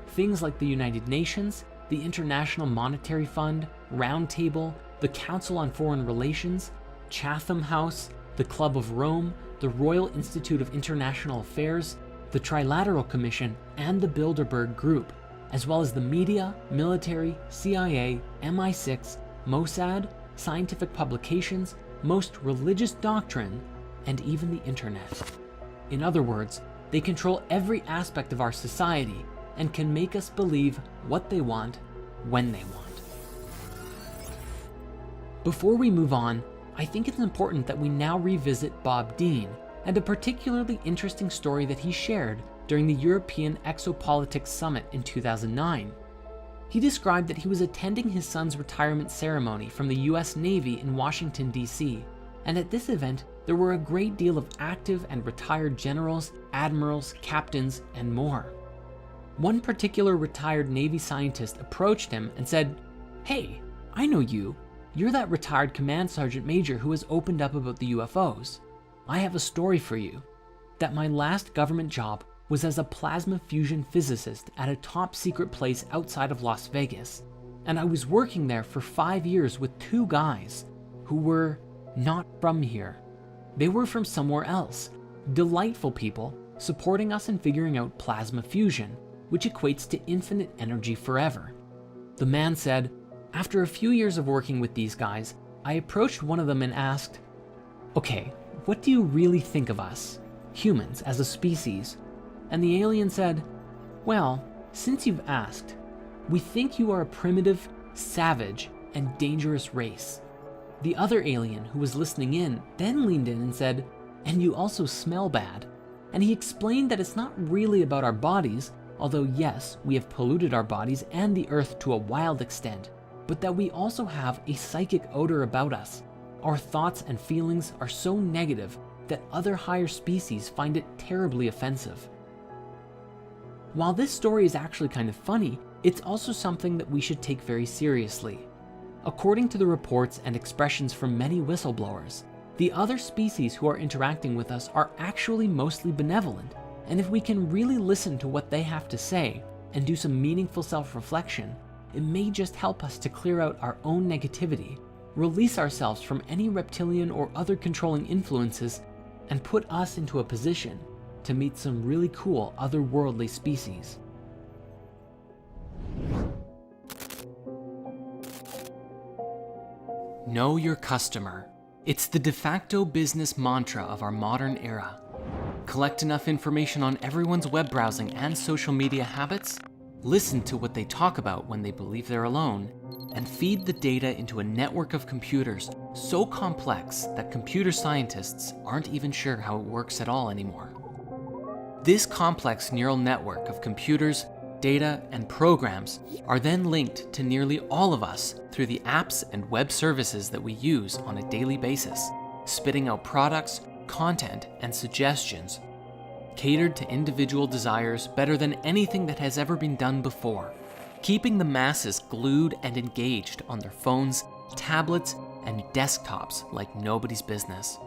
Things like the United Nations, the International Monetary Fund, Round Table, the Council on Foreign Relations, Chatham House, the Club of Rome, the Royal Institute of International Affairs, the Trilateral Commission, and the Bilderberg Group, as well as the media, military, CIA, MI6, Mossad, scientific publications, most religious doctrine, and even the internet. In other words, they control every aspect of our society and can make us believe what they want, when they want. Before we move on, I think it's important that we now revisit Bob Dean and a particularly interesting story that he shared during the European Exopolitics Summit in 2009. He described that he was attending his son's retirement ceremony from the US Navy in Washington, D.C., and at this event, there were a great deal of active and retired generals, admirals, captains, and more. One particular retired Navy scientist approached him and said, "Hey, I know you. You're that retired command sergeant major who has opened up about the UFOs. I have a story for you, that my last government job was as a plasma fusion physicist at a top secret place outside of Las Vegas, and I was working there for 5 years with 2 guys who were not from here. They were from somewhere else, delightful people supporting us in figuring out plasma fusion, which equates to infinite energy forever." The man said, "After a few years of working with these guys, I approached one of them and asked, okay, what do you really think of us, humans, as a species? And the alien said, well, since you've asked, we think you are a primitive, savage, and dangerous race. The other alien who was listening in then leaned in and said, and you also smell bad. And he explained that it's not really about our bodies, although yes, we have polluted our bodies and the earth to a wild extent, but that we also have a psychic odor about us. Our thoughts and feelings are so negative that other higher species find it terribly offensive. While this story is actually kind of funny, it's also something that we should take very seriously. According to the reports and expressions from many whistleblowers, the other species who are interacting with us are actually mostly benevolent, and if we can really listen to what they have to say and do some meaningful self-reflection, it may just help us to clear out our own negativity, release ourselves from any reptilian or other controlling influences, and put us into a position to meet some really cool otherworldly species. Know your customer. It's the de facto business mantra of our modern era. Collect enough information on everyone's web browsing and social media habits, listen to what they talk about when they believe they're alone, and feed the data into a network of computers so complex that computer scientists aren't even sure how it works at all anymore. This complex neural network of computers, data, and programs are then linked to nearly all of us through the apps and web services that we use on a daily basis, spitting out products, content, and suggestions catered to individual desires better than anything that has ever been done before, keeping the masses glued and engaged on their phones, tablets, and desktops like nobody's business,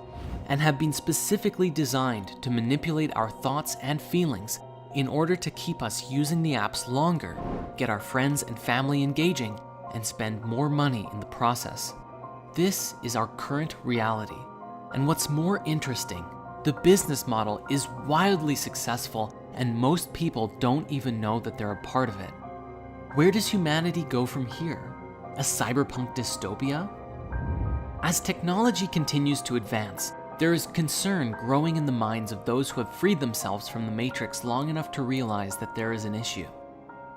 and have been specifically designed to manipulate our thoughts and feelings in order to keep us using the apps longer, get our friends and family engaging, and spend more money in the process. This is our current reality. And what's more interesting, the business model is wildly successful and most people don't even know that they're a part of it. Where does humanity go from here? A cyberpunk dystopia? As technology continues to advance, there is concern growing in the minds of those who have freed themselves from the Matrix long enough to realize that there is an issue.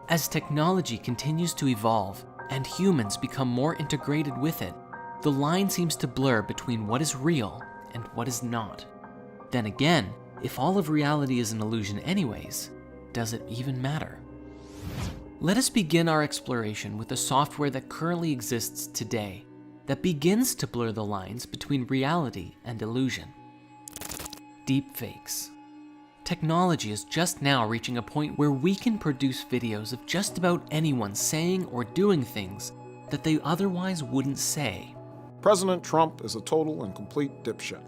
As technology continues to evolve and humans become more integrated with it, the line seems to blur between what is real and what is not. Then again, if all of reality is an illusion anyways, does it even matter? Let us begin our exploration with the software that currently exists today that begins to blur the lines between reality and illusion. Deepfakes. Technology is just now reaching a point where we can produce videos of just about anyone saying or doing things that they otherwise wouldn't say. President Trump is a total and complete dipshit.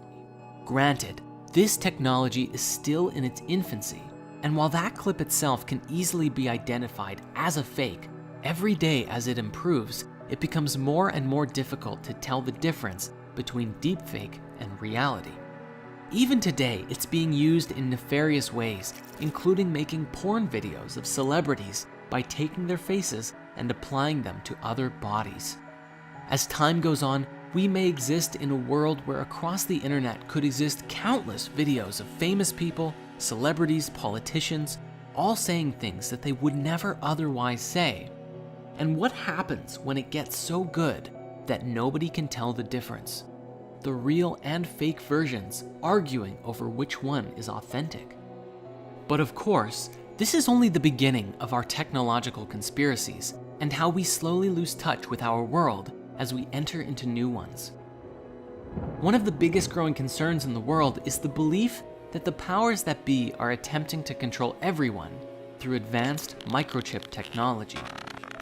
Granted, this technology is still in its infancy, and while that clip itself can easily be identified as a fake, every day as it improves, it becomes more and more difficult to tell the difference between deepfake and reality. Even today, it's being used in nefarious ways, including making porn videos of celebrities by taking their faces and applying them to other bodies. As time goes on, we may exist in a world where across the internet could exist countless videos of famous people, celebrities, politicians, all saying things that they would never otherwise say. And what happens when it gets so good that nobody can tell the difference? The real and fake versions arguing over which one is authentic. But of course, this is only the beginning of our technological conspiracies and how we slowly lose touch with our world as we enter into new ones. One of the biggest growing concerns in the world is the belief that the powers that be are attempting to control everyone through advanced microchip technology.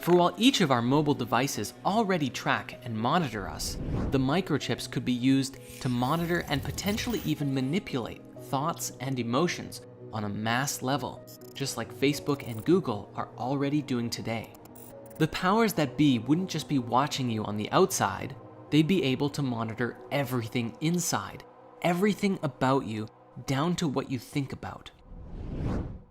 For while each of our mobile devices already track and monitor us, the microchips could be used to monitor and potentially even manipulate thoughts and emotions on a mass level, just like Facebook and Google are already doing today. The powers that be wouldn't just be watching you on the outside, they'd be able to monitor everything inside, everything about you, down to what you think about.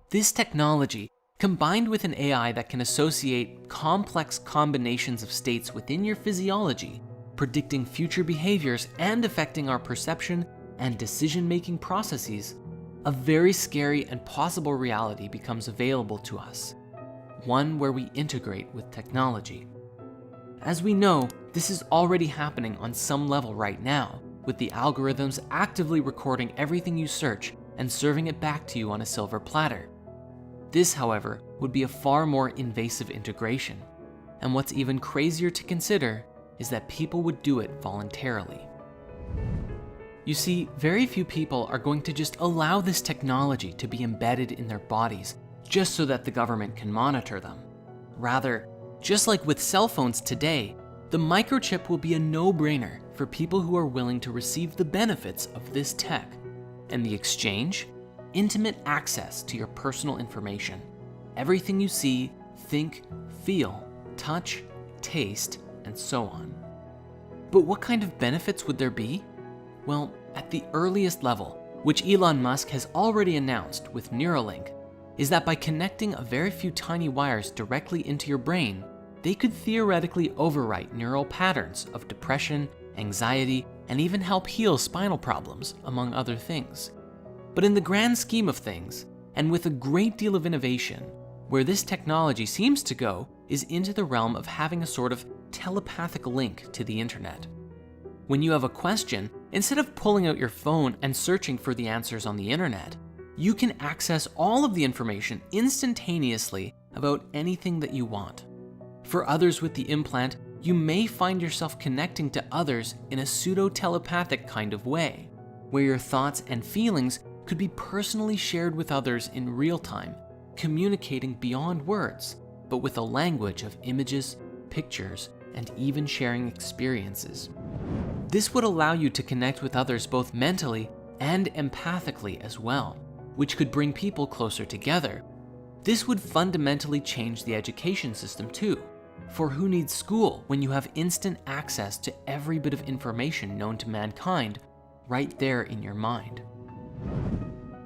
This technology, combined with an AI that can associate complex combinations of states within your physiology, predicting future behaviors and affecting our perception and decision-making processes, a very scary and possible reality becomes available to us, one where we integrate with technology. As we know, this is already happening on some level right now, with the algorithms actively recording everything you search and serving it back to you on a silver platter. This, however, would be a far more invasive integration, and what's even crazier to consider is that people would do it voluntarily. You see, very few people are going to just allow this technology to be embedded in their bodies just so that the government can monitor them. Rather, just like with cell phones today, the microchip will be a no-brainer for people who are willing to receive the benefits of this tech. And the exchange? Intimate access to your personal information. Everything you see, think, feel, touch, taste, and so on. But what kind of benefits would there be? Well, at the earliest level, which Elon Musk has already announced with Neuralink, is that by connecting a very few tiny wires directly into your brain, they could theoretically overwrite neural patterns of depression, anxiety, and even help heal spinal problems, among other things. But in the grand scheme of things, and with a great deal of innovation, where this technology seems to go is into the realm of having a sort of telepathic link to the internet. When you have a question, instead of pulling out your phone and searching for the answers on the internet, you can access all of the information instantaneously about anything that you want. For others with the implant, you may find yourself connecting to others in a pseudo-telepathic kind of way, where your thoughts and feelings could be personally shared with others in real time, communicating beyond words, but with a language of images, pictures, and even sharing experiences. This would allow you to connect with others both mentally and empathically as well, which could bring people closer together. This would fundamentally change the education system too. For who needs school when you have instant access to every bit of information known to mankind right there in your mind?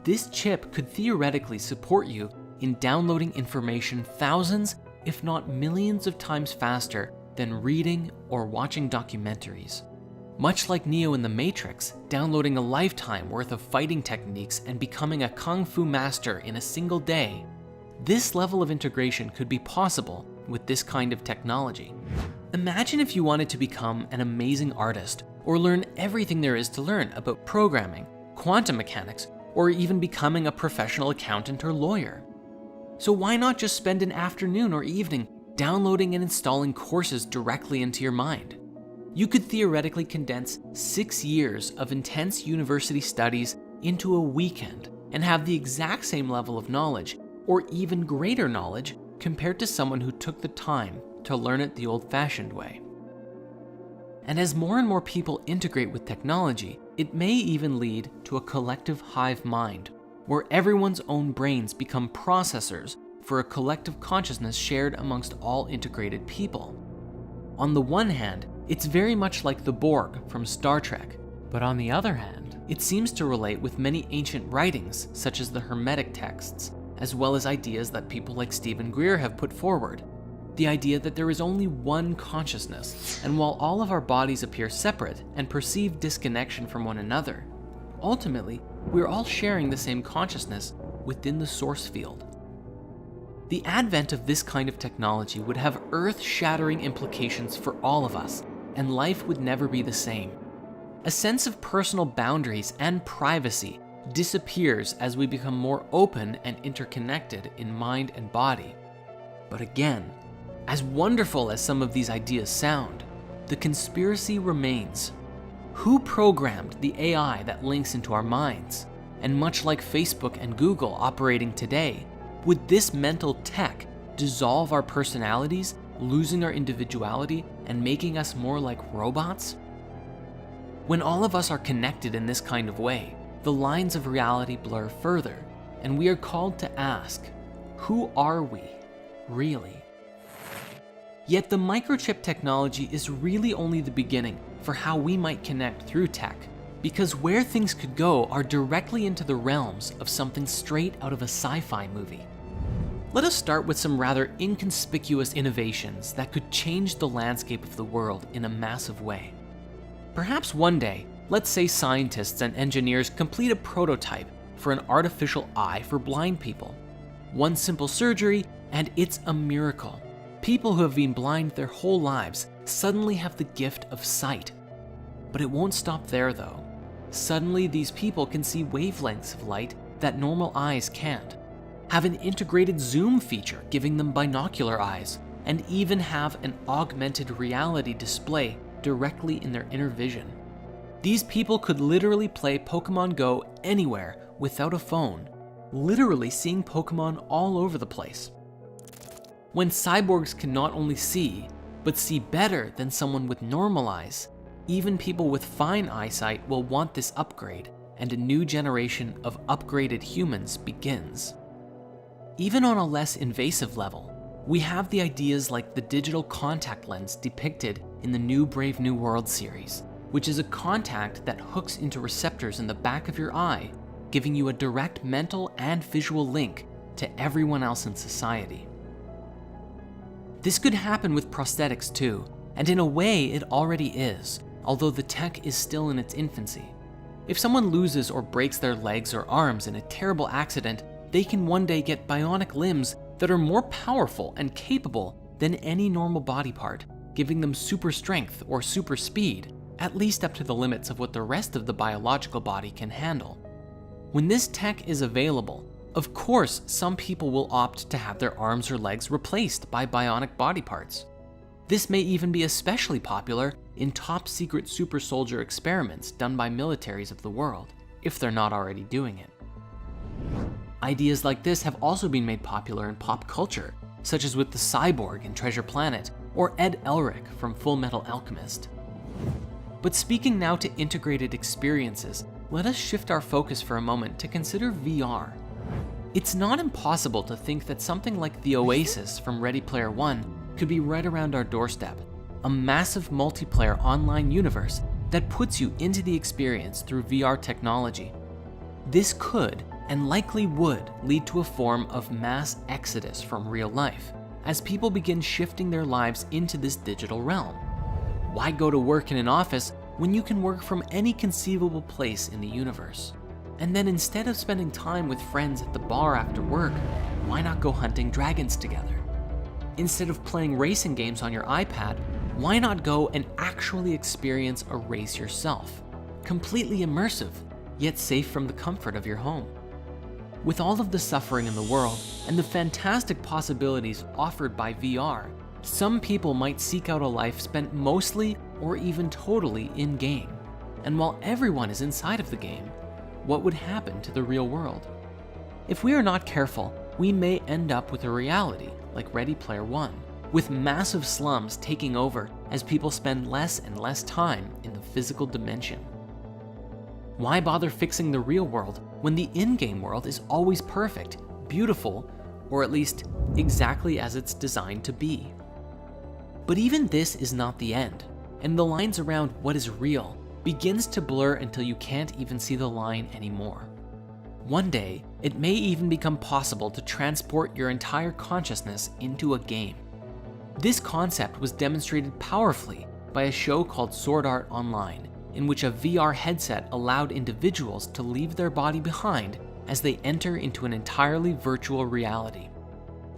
This chip could theoretically support you in downloading information thousands, if not millions of times faster than reading or watching documentaries. Much like Neo in the Matrix, downloading a lifetime worth of fighting techniques and becoming a kung fu master in a single day, this level of integration could be possible with this kind of technology. Imagine if you wanted to become an amazing artist or learn everything there is to learn about programming, quantum mechanics, or even becoming a professional accountant or lawyer. So why not just spend an afternoon or evening downloading and installing courses directly into your mind? You could theoretically condense 6 years of intense university studies into a weekend and have the exact same level of knowledge, or even greater knowledge, compared to someone who took the time to learn it the old-fashioned way. And as more and more people integrate with technology, it may even lead to a collective hive mind, where everyone's own brains become processors for a collective consciousness shared amongst all integrated people. On the one hand, it's very much like the Borg from Star Trek, but on the other hand, it seems to relate with many ancient writings, such as the Hermetic texts, as well as ideas that people like Stephen Greer have put forward. The idea that there is only one consciousness, and while all of our bodies appear separate and perceive disconnection from one another, ultimately, we're all sharing the same consciousness within the source field. The advent of this kind of technology would have earth-shattering implications for all of us, and life would never be the same. A sense of personal boundaries and privacy disappears as we become more open and interconnected in mind and body. But again, as wonderful as some of these ideas sound, the conspiracy remains. Who programmed the AI that links into our minds? And much like Facebook and Google operating today, would this mental tech dissolve our personalities, losing our individuality and making us more like robots? When all of us are connected in this kind of way, the lines of reality blur further, and we are called to ask, who are we, really? Yet the microchip technology is really only the beginning for how we might connect through tech, because where things could go are directly into the realms of something straight out of a sci-fi movie. Let us start with some rather inconspicuous innovations that could change the landscape of the world in a massive way. Perhaps one day, let's say scientists and engineers complete a prototype for an artificial eye for blind people. One simple surgery, and it's a miracle. People who have been blind their whole lives suddenly have the gift of sight. But it won't stop there though. Suddenly these people can see wavelengths of light that normal eyes can't, have an integrated zoom feature giving them binocular eyes, and even have an augmented reality display directly in their inner vision. These people could literally play Pokemon Go anywhere without a phone, literally seeing Pokemon all over the place. When cyborgs can not only see, but see better than someone with normal eyes, even people with fine eyesight will want this upgrade, and a new generation of upgraded humans begins. Even on a less invasive level, we have the ideas like the digital contact lens depicted in the new Brave New World series, which is a contact that hooks into receptors in the back of your eye, giving you a direct mental and visual link to everyone else in society. This could happen with prosthetics too, and in a way it already is, although the tech is still in its infancy. If someone loses or breaks their legs or arms in a terrible accident, they can one day get bionic limbs that are more powerful and capable than any normal body part, giving them super strength or super speed, at least up to the limits of what the rest of the biological body can handle. When this tech is available, of course, some people will opt to have their arms or legs replaced by bionic body parts. This may even be especially popular in top secret super soldier experiments done by militaries of the world, if they're not already doing it. Ideas like this have also been made popular in pop culture, such as with the cyborg in Treasure Planet or Ed Elric from Full Metal Alchemist. But speaking now to integrated experiences, let us shift our focus for a moment to consider VR. It's not impossible to think that something like the Oasis from Ready Player One could be right around our doorstep, a massive multiplayer online universe that puts you into the experience through VR technology. This could, and likely would, lead to a form of mass exodus from real life, as people begin shifting their lives into this digital realm. Why go to work in an office when you can work from any conceivable place in the universe? And then instead of spending time with friends at the bar after work, why not go hunting dragons together? Instead of playing racing games on your iPad, why not go and actually experience a race yourself? Completely immersive, yet safe from the comfort of your home. With all of the suffering in the world and the fantastic possibilities offered by VR, some people might seek out a life spent mostly or even totally in-game. And while everyone is inside of the game, what would happen to the real world? If we are not careful, we may end up with a reality like Ready Player One, with massive slums taking over as people spend less and less time in the physical dimension. Why bother fixing the real world when the in-game world is always perfect, beautiful, or at least exactly as it's designed to be? But even this is not the end, and the lines around what is real begins to blur until you can't even see the line anymore. One day, it may even become possible to transport your entire consciousness into a game. This concept was demonstrated powerfully by a show called Sword Art Online, in which a VR headset allowed individuals to leave their body behind as they enter into an entirely virtual reality.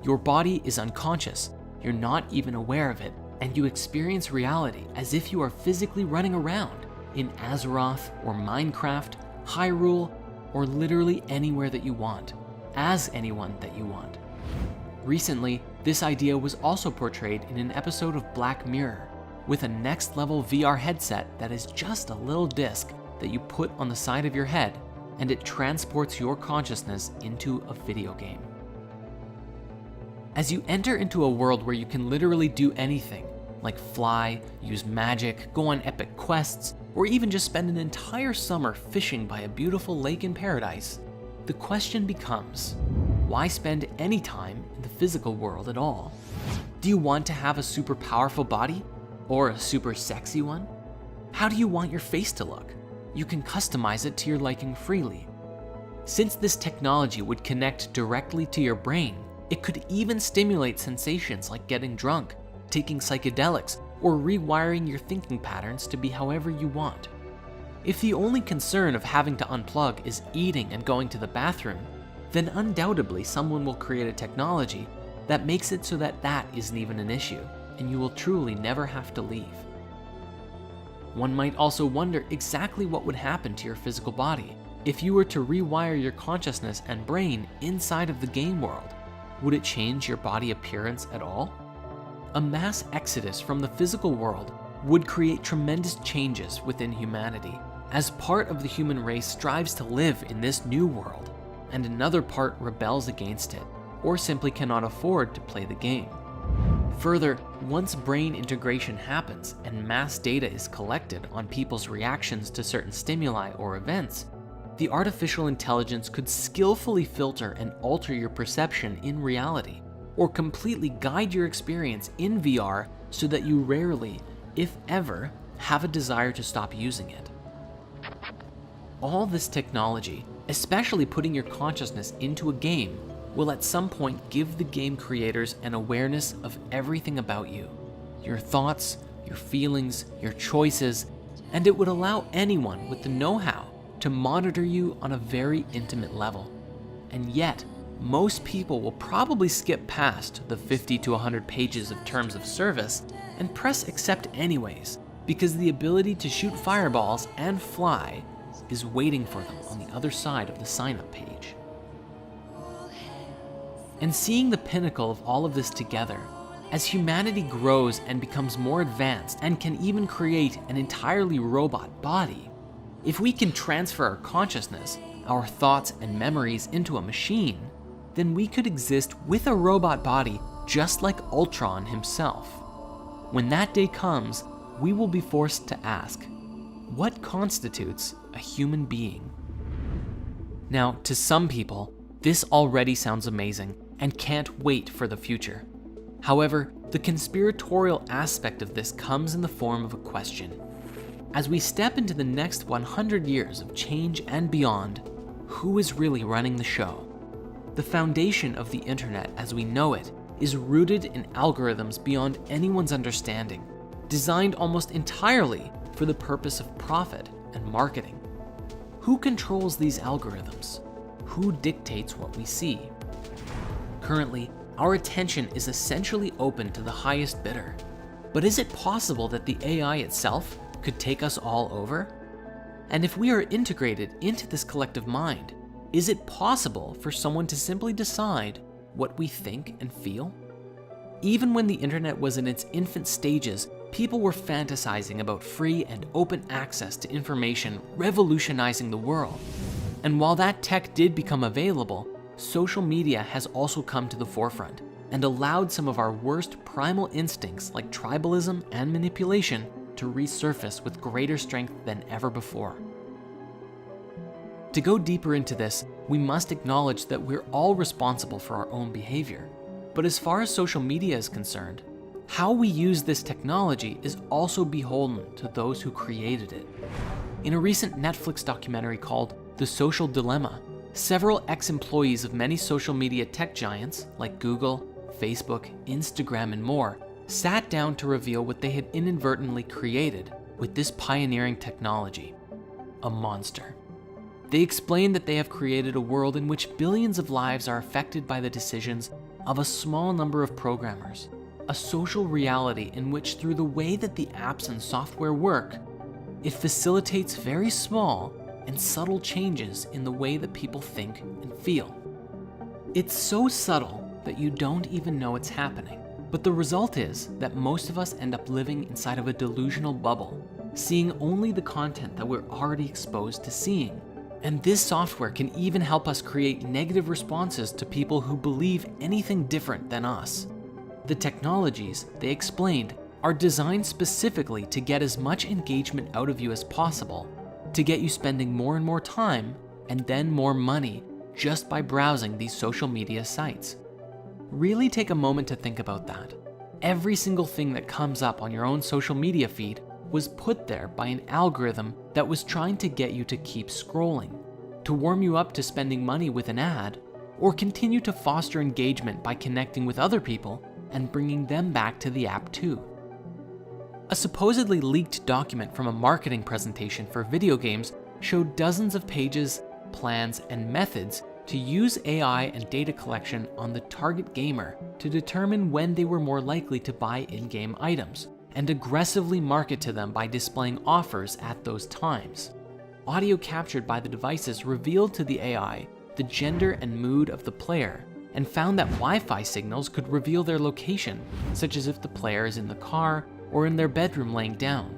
Your body is unconscious, you're not even aware of it, and you experience reality as if you are physically running around in Azeroth or Minecraft, Hyrule, or literally anywhere that you want, as anyone that you want. Recently, this idea was also portrayed in an episode of Black Mirror, with a next-level VR headset that is just a little disc that you put on the side of your head, and it transports your consciousness into a video game. As you enter into a world where you can literally do anything, like fly, use magic, go on epic quests, or even just spend an entire summer fishing by a beautiful lake in paradise, the question becomes, why spend any time in the physical world at all? Do you want to have a super powerful body? Or a super sexy one? How do you want your face to look? You can customize it to your liking freely. Since this technology would connect directly to your brain, it could even stimulate sensations like getting drunk, taking psychedelics, or rewiring your thinking patterns to be however you want. If the only concern of having to unplug is eating and going to the bathroom, then undoubtedly someone will create a technology that makes it so that that isn't even an issue, and you will truly never have to leave. One might also wonder exactly what would happen to your physical body if you were to rewire your consciousness and brain inside of the game world. Would it change your body appearance at all? A mass exodus from the physical world would create tremendous changes within humanity, as part of the human race strives to live in this new world, and another part rebels against it, or simply cannot afford to play the game. Further, once brain integration happens and mass data is collected on people's reactions to certain stimuli or events, the artificial intelligence could skillfully filter and alter your perception in reality, or completely guide your experience in VR so that you rarely, if ever, have a desire to stop using it. All this technology, especially putting your consciousness into a game, will at some point give the game creators an awareness of everything about you, your thoughts, your feelings, your choices, and it would allow anyone with the know-how to monitor you on a very intimate level. And yet, most people will probably skip past the 50 to 100 pages of terms of service and press accept anyways, because the ability to shoot fireballs and fly is waiting for them on the other side of the sign-up page. And seeing the pinnacle of all of this together, as humanity grows and becomes more advanced and can even create an entirely robot body, if we can transfer our consciousness, our thoughts and memories into a machine, then we could exist with a robot body just like Ultron himself. When that day comes, we will be forced to ask, what constitutes a human being? Now, to some people, this already sounds amazing and can't wait for the future. However, the conspiratorial aspect of this comes in the form of a question. As we step into the next 100 years of change and beyond, who is really running the show? The foundation of the internet as we know it is rooted in algorithms beyond anyone's understanding, designed almost entirely for the purpose of profit and marketing. Who controls these algorithms? Who dictates what we see? Currently, our attention is essentially open to the highest bidder. But is it possible that the AI itself could take us all over? And if we are integrated into this collective mind, is it possible for someone to simply decide what we think and feel? Even when the internet was in its infant stages, people were fantasizing about free and open access to information revolutionizing the world. And while that tech did become available, social media has also come to the forefront and allowed some of our worst primal instincts like tribalism and manipulation to resurface with greater strength than ever before. To go deeper into this, we must acknowledge that we're all responsible for our own behavior. But as far as social media is concerned, how we use this technology is also beholden to those who created it. In a recent Netflix documentary called The Social Dilemma, several ex-employees of many social media tech giants like Google, Facebook, Instagram, and more sat down to reveal what they had inadvertently created with this pioneering technology: a monster. They explained that they have created a world in which billions of lives are affected by the decisions of a small number of programmers, a social reality in which, through the way that the apps and software work, it facilitates very small and subtle changes in the way that people think and feel. It's so subtle that you don't even know it's happening, but the result is that most of us end up living inside of a delusional bubble, seeing only the content that we're already exposed to seeing. And this software can even help us create negative responses to people who believe anything different than us. The technologies, they explained, are designed specifically to get as much engagement out of you as possible, to get you spending more and more time and then more money just by browsing these social media sites. Really take a moment to think about that. Every single thing that comes up on your own social media feed was put there by an algorithm that was trying to get you to keep scrolling, to warm you up to spending money with an ad, or continue to foster engagement by connecting with other people and bringing them back to the app too. A supposedly leaked document from a marketing presentation for video games showed dozens of pages, plans, and methods to use AI and data collection on the target gamer to determine when they were more likely to buy in-game items, and aggressively market to them by displaying offers at those times. Audio captured by the devices revealed to the AI the gender and mood of the player, and found that Wi-Fi signals could reveal their location, such as if the player is in the car or in their bedroom laying down.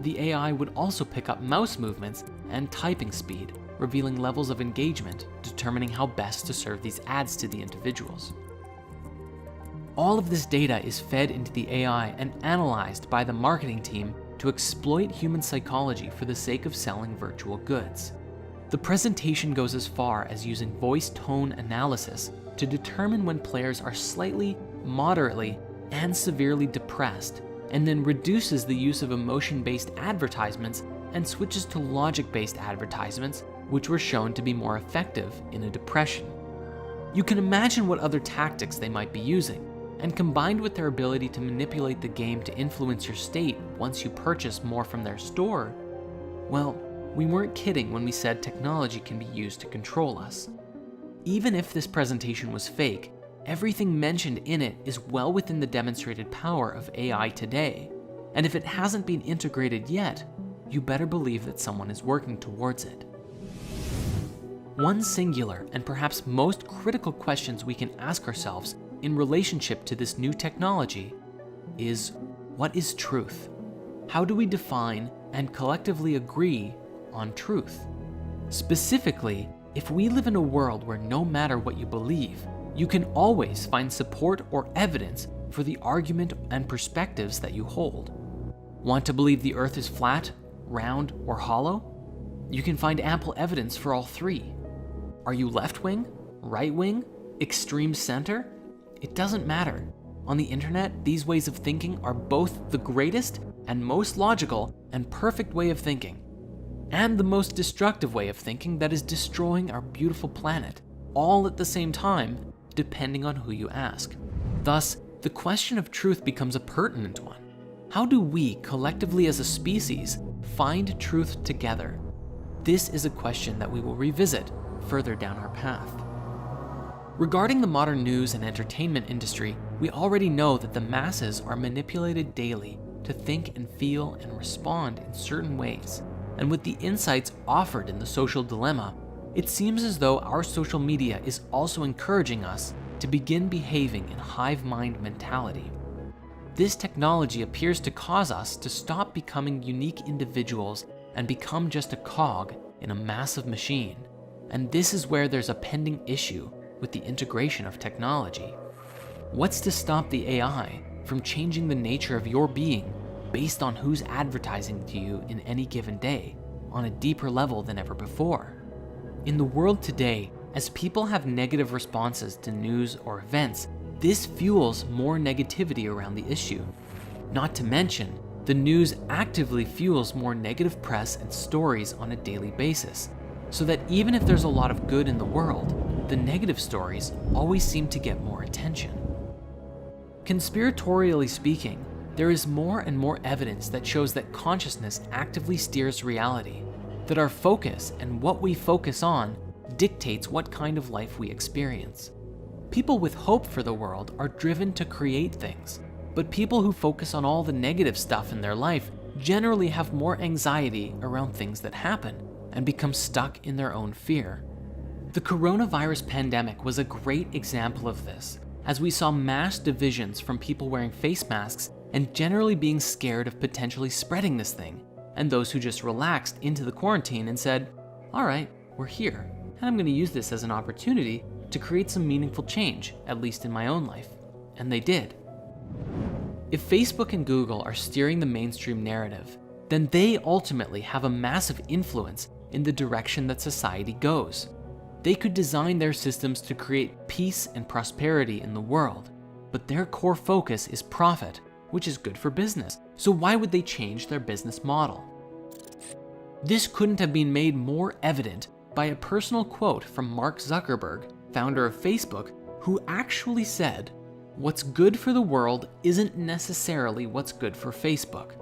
The AI would also pick up mouse movements and typing speed, revealing levels of engagement, determining how best to serve these ads to the individuals. All of this data is fed into the AI and analyzed by the marketing team to exploit human psychology for the sake of selling virtual goods. The presentation goes as far as using voice tone analysis to determine when players are slightly, moderately, and severely depressed, and then reduces the use of emotion-based advertisements and switches to logic-based advertisements, which were shown to be more effective in a depression. You can imagine what other tactics they might be using, and combined with their ability to manipulate the game to influence your state once you purchase more from their store, well, we weren't kidding when we said technology can be used to control us. Even if this presentation was fake, everything mentioned in it is well within the demonstrated power of AI today, and if it hasn't been integrated yet, you better believe that someone is working towards it. One singular and perhaps most critical questions we can ask ourselves in relationship to this new technology is, what is truth? How do we define and collectively agree on truth? Specifically, if we live in a world where no matter what you believe, you can always find support or evidence for the argument and perspectives that you hold. Want to believe the earth is flat, round, or hollow? You can find ample evidence for all three. Are you left-wing, right-wing, extreme center? It doesn't matter. On the internet, these ways of thinking are both the greatest and most logical and perfect way of thinking, and the most destructive way of thinking that is destroying our beautiful planet, all at the same time, depending on who you ask. Thus, the question of truth becomes a pertinent one. How do we, collectively as a species, find truth together? This is a question that we will revisit further down our path. Regarding the modern news and entertainment industry, we already know that the masses are manipulated daily to think and feel and respond in certain ways. And with the insights offered in the social dilemma, it seems as though our social media is also encouraging us to begin behaving in hive mind mentality. This technology appears to cause us to stop becoming unique individuals and become just a cog in a massive machine. And this is where there's a pending issue with the integration of technology. What's to stop the AI from changing the nature of your being based on who's advertising to you in any given day on a deeper level than ever before? In the world today, as people have negative responses to news or events, this fuels more negativity around the issue. Not to mention, the news actively fuels more negative press and stories on a daily basis, so that even if there's a lot of good in the world, the negative stories always seem to get more attention. Conspiratorially speaking, there is more and more evidence that shows that consciousness actively steers reality, that our focus and what we focus on dictates what kind of life we experience. People with hope for the world are driven to create things, but people who focus on all the negative stuff in their life generally have more anxiety around things that happen and become stuck in their own fear. The coronavirus pandemic was a great example of this, as we saw mass divisions from people wearing face masks and generally being scared of potentially spreading this thing, and those who just relaxed into the quarantine and said, all right, we're here, and I'm going to use this as an opportunity to create some meaningful change, at least in my own life. And they did. If Facebook and Google are steering the mainstream narrative, then they ultimately have a massive influence in the direction that society goes. They could design their systems to create peace and prosperity in the world, but their core focus is profit, which is good for business. So why would they change their business model? This couldn't have been made more evident by a personal quote from Mark Zuckerberg, founder of Facebook, who actually said, What's good for the world isn't necessarily what's good for Facebook.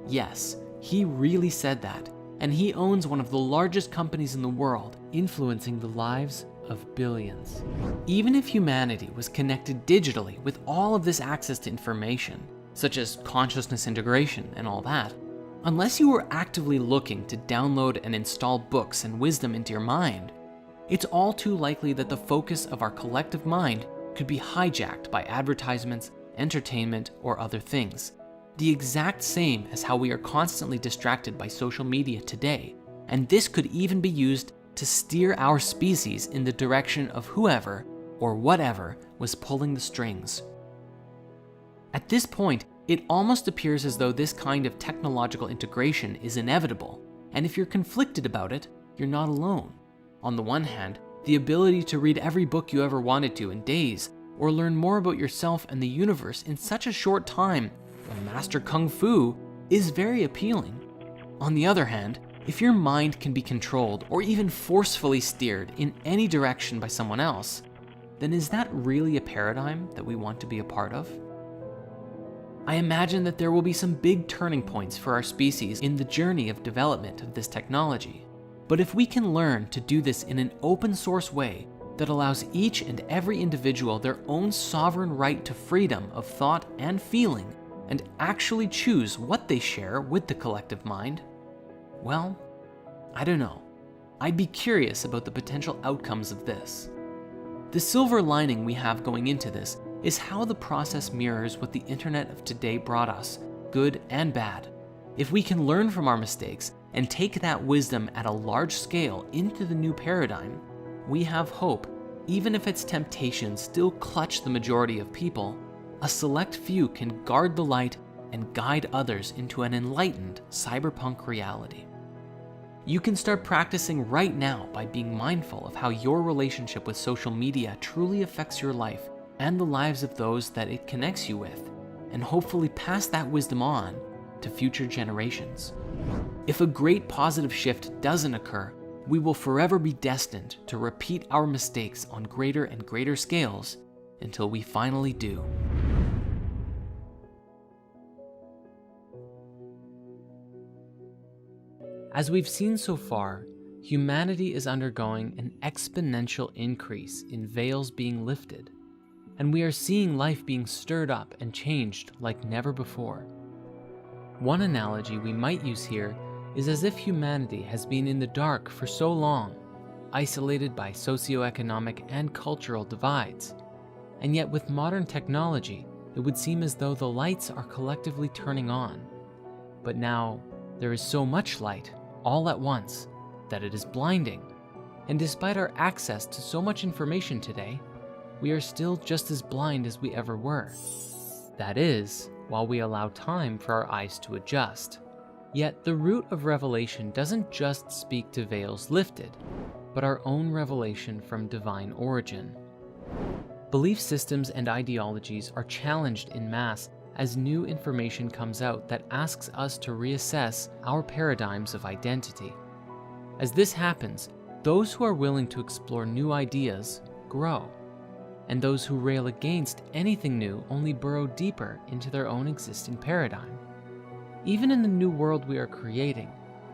Yes, he really said that, and he owns one of the largest companies in the world, influencing the lives of billions. Even if humanity was connected digitally with all of this access to information, such as consciousness integration and all that, unless you were actively looking to download and install books and wisdom into your mind, it's all too likely that the focus of our collective mind could be hijacked by advertisements, entertainment, or other things. The exact same as how we are constantly distracted by social media today, and this could even be used to steer our species in the direction of whoever or whatever was pulling the strings. At this point, it almost appears as though this kind of technological integration is inevitable, and if you're conflicted about it, you're not alone. On the one hand, the ability to read every book you ever wanted to in days, or learn more about yourself and the universe in such a short time, or master Kung Fu, is very appealing. On the other hand, if your mind can be controlled or even forcefully steered in any direction by someone else, then is that really a paradigm that we want to be a part of? I imagine that there will be some big turning points for our species in the journey of development of this technology. But if we can learn to do this in an open source way that allows each and every individual their own sovereign right to freedom of thought and feeling, and actually choose what they share with the collective mind, well, I don't know. I'd be curious about the potential outcomes of this. The silver lining we have going into this is how the process mirrors what the internet of today brought us, good and bad. If we can learn from our mistakes and take that wisdom at a large scale into the new paradigm, we have hope. Even if its temptations still clutch the majority of people, a select few can guard the light and guide others into an enlightened cyberpunk reality. You can start practicing right now by being mindful of how your relationship with social media truly affects your life and the lives of those that it connects you with, and hopefully pass that wisdom on to future generations. If a great positive shift doesn't occur, we will forever be destined to repeat our mistakes on greater and greater scales until we finally do. As we've seen so far, humanity is undergoing an exponential increase in veils being lifted, and we are seeing life being stirred up and changed like never before. One analogy we might use here is as if humanity has been in the dark for so long, isolated by socioeconomic and cultural divides, and yet with modern technology, it would seem as though the lights are collectively turning on. But now, there is so much light all at once that it is blinding, and despite our access to so much information today, we are still just as blind as we ever were. That is, while we allow time for our eyes to adjust. Yet the root of revelation doesn't just speak to veils lifted, but our own revelation from divine origin. Belief systems and ideologies are challenged in mass as new information comes out that asks us to reassess our paradigms of identity. As this happens, those who are willing to explore new ideas grow, and those who rail against anything new only burrow deeper into their own existing paradigm. Even in the new world we are creating,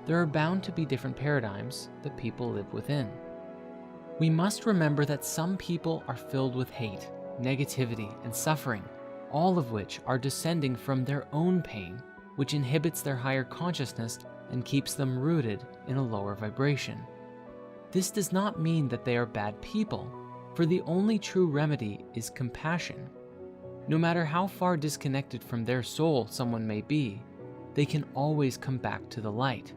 there are bound to be different paradigms that people live within. We must remember that some people are filled with hate, negativity, and suffering, all of which are descending from their own pain, which inhibits their higher consciousness and keeps them rooted in a lower vibration. This does not mean that they are bad people, for the only true remedy is compassion. No matter how far disconnected from their soul someone may be, they can always come back to the light.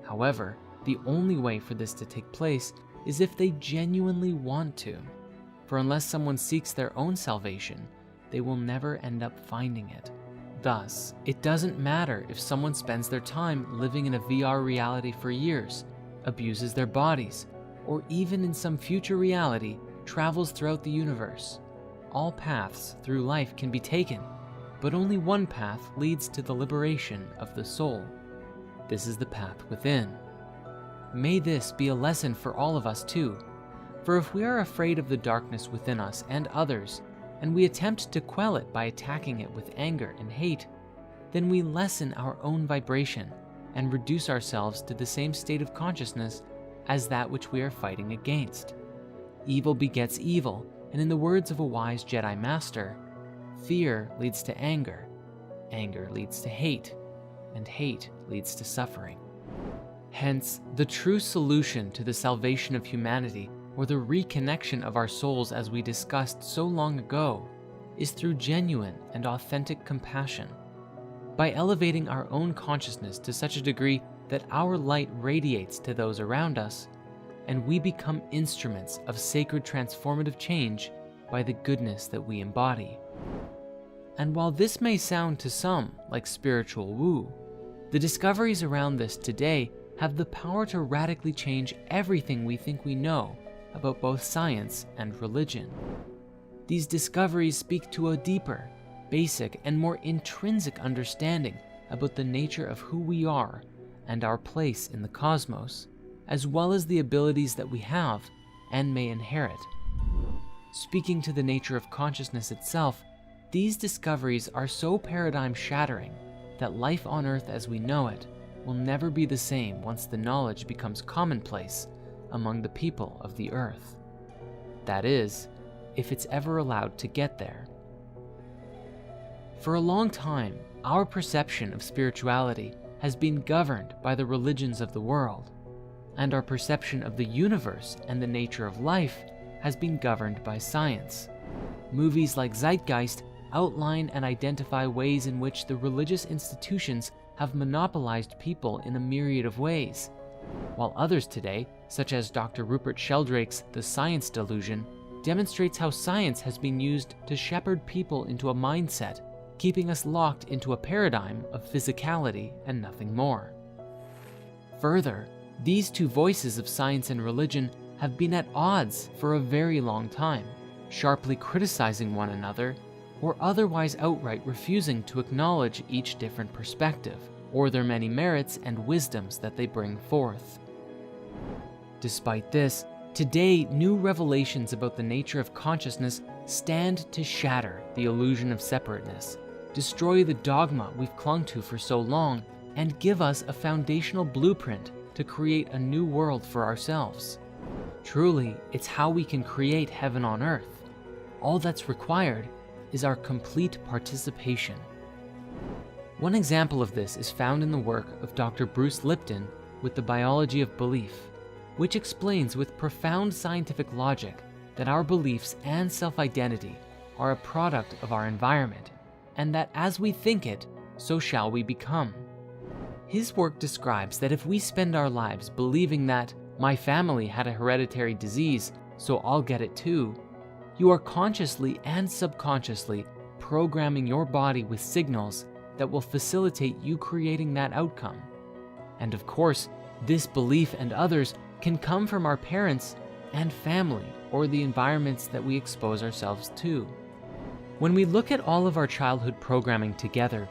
However, the only way for this to take place is if they genuinely want to, for unless someone seeks their own salvation, they will never end up finding it. Thus, it doesn't matter if someone spends their time living in a VR reality for years, abuses their bodies, or even in some future reality travels throughout the universe. All paths through life can be taken, but only one path leads to the liberation of the soul. This is the path within. May this be a lesson for all of us too, for if we are afraid of the darkness within us and others, and we attempt to quell it by attacking it with anger and hate, then we lessen our own vibration and reduce ourselves to the same state of consciousness as that which we are fighting against. Evil begets evil, and in the words of a wise Jedi Master, fear leads to anger, anger leads to hate, and hate leads to suffering. Hence, the true solution to the salvation of humanity, or the reconnection of our souls as we discussed so long ago, is through genuine and authentic compassion. By elevating our own consciousness to such a degree that our light radiates to those around us, and we become instruments of sacred transformative change by the goodness that we embody. And while this may sound to some like spiritual woo, the discoveries around this today have the power to radically change everything we think we know about both science and religion. These discoveries speak to a deeper, basic, and more intrinsic understanding about the nature of who we are and our place in the cosmos, as well as the abilities that we have and may inherit. Speaking to the nature of consciousness itself, these discoveries are so paradigm-shattering that life on Earth as we know it will never be the same once the knowledge becomes commonplace among the people of the Earth. That is, if it's ever allowed to get there. For a long time, our perception of spirituality has been governed by the religions of the world, and our perception of the universe and the nature of life has been governed by science. Movies like Zeitgeist outline and identify ways in which the religious institutions have monopolized people in a myriad of ways, while others today, such as Dr. Rupert Sheldrake's The Science Delusion, demonstrates how science has been used to shepherd people into a mindset, keeping us locked into a paradigm of physicality and nothing more. Further, these two voices of science and religion have been at odds for a very long time, sharply criticizing one another, or otherwise outright refusing to acknowledge each different perspective, or their many merits and wisdoms that they bring forth. Despite this, today new revelations about the nature of consciousness stand to shatter the illusion of separateness, destroy the dogma we've clung to for so long, and give us a foundational blueprint to create a new world for ourselves. Truly, it's how we can create heaven on earth. All that's required is our complete participation. One example of this is found in the work of Dr. Bruce Lipton with The Biology of Belief, which explains with profound scientific logic that our beliefs and self-identity are a product of our environment, and that as we think it, so shall we become. His work describes that if we spend our lives believing that my family had a hereditary disease, so I'll get it too, you are consciously and subconsciously programming your body with signals that will facilitate you creating that outcome. And of course, this belief and others can come from our parents and family or the environments that we expose ourselves to. When we look at all of our childhood programming together,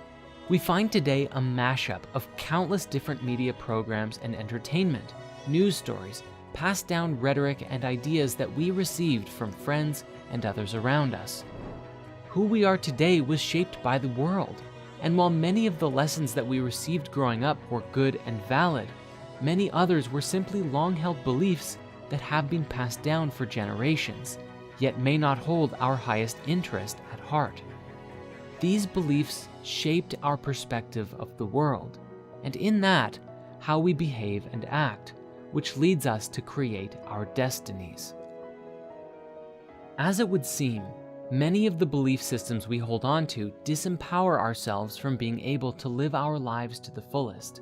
we find today a mashup of countless different media programs and entertainment, news stories, passed down rhetoric and ideas that we received from friends and others around us. Who we are today was shaped by the world, and while many of the lessons that we received growing up were good and valid, many others were simply long-held beliefs that have been passed down for generations, yet may not hold our highest interest at heart. These beliefs shaped our perspective of the world, and in that, how we behave and act, which leads us to create our destinies. As it would seem, many of the belief systems we hold on to disempower ourselves from being able to live our lives to the fullest.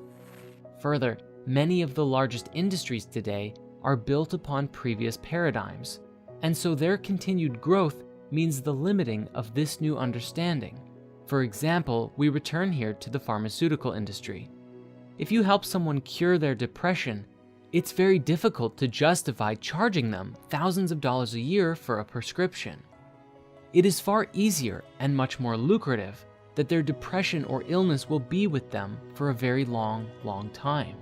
Further, many of the largest industries today are built upon previous paradigms, and so their continued growth means the limiting of this new understanding. For example, we return here to the pharmaceutical industry. If you help someone cure their depression, it's very difficult to justify charging them thousands of dollars a year for a prescription. It is far easier and much more lucrative that their depression or illness will be with them for a very long time.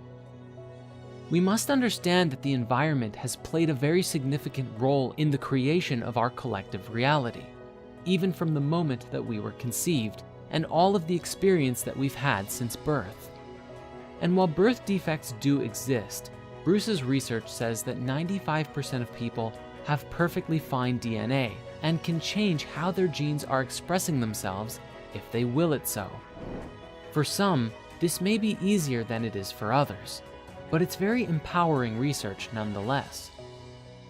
We must understand that the environment has played a very significant role in the creation of our collective reality. even from the moment that we were conceived, and all of the experience that we've had since birth. And while birth defects do exist, Bruce's research says that 95% of people have perfectly fine DNA and can change how their genes are expressing themselves if they will it so. For some, this may be easier than it is for others, but it's very empowering research nonetheless.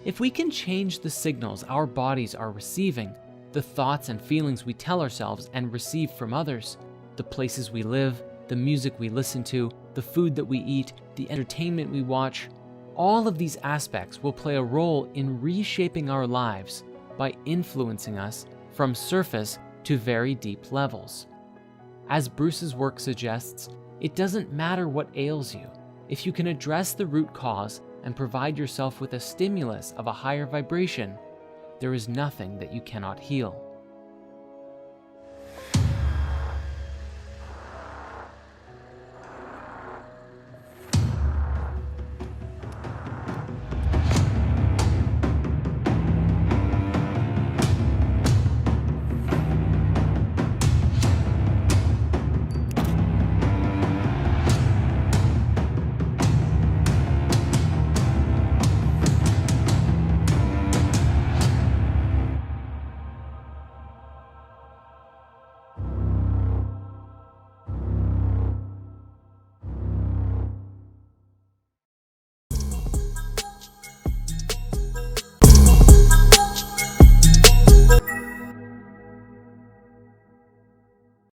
If we can change the signals our bodies are receiving, the thoughts and feelings we tell ourselves and receive from others, the places we live, the music we listen to, the food that we eat, the entertainment we watch, all of these aspects will play a role in reshaping our lives by influencing us from surface to very deep levels. As Bruce's work suggests, it doesn't matter what ails you. If you can address the root cause and provide yourself with a stimulus of a higher vibration, there is nothing that you cannot heal.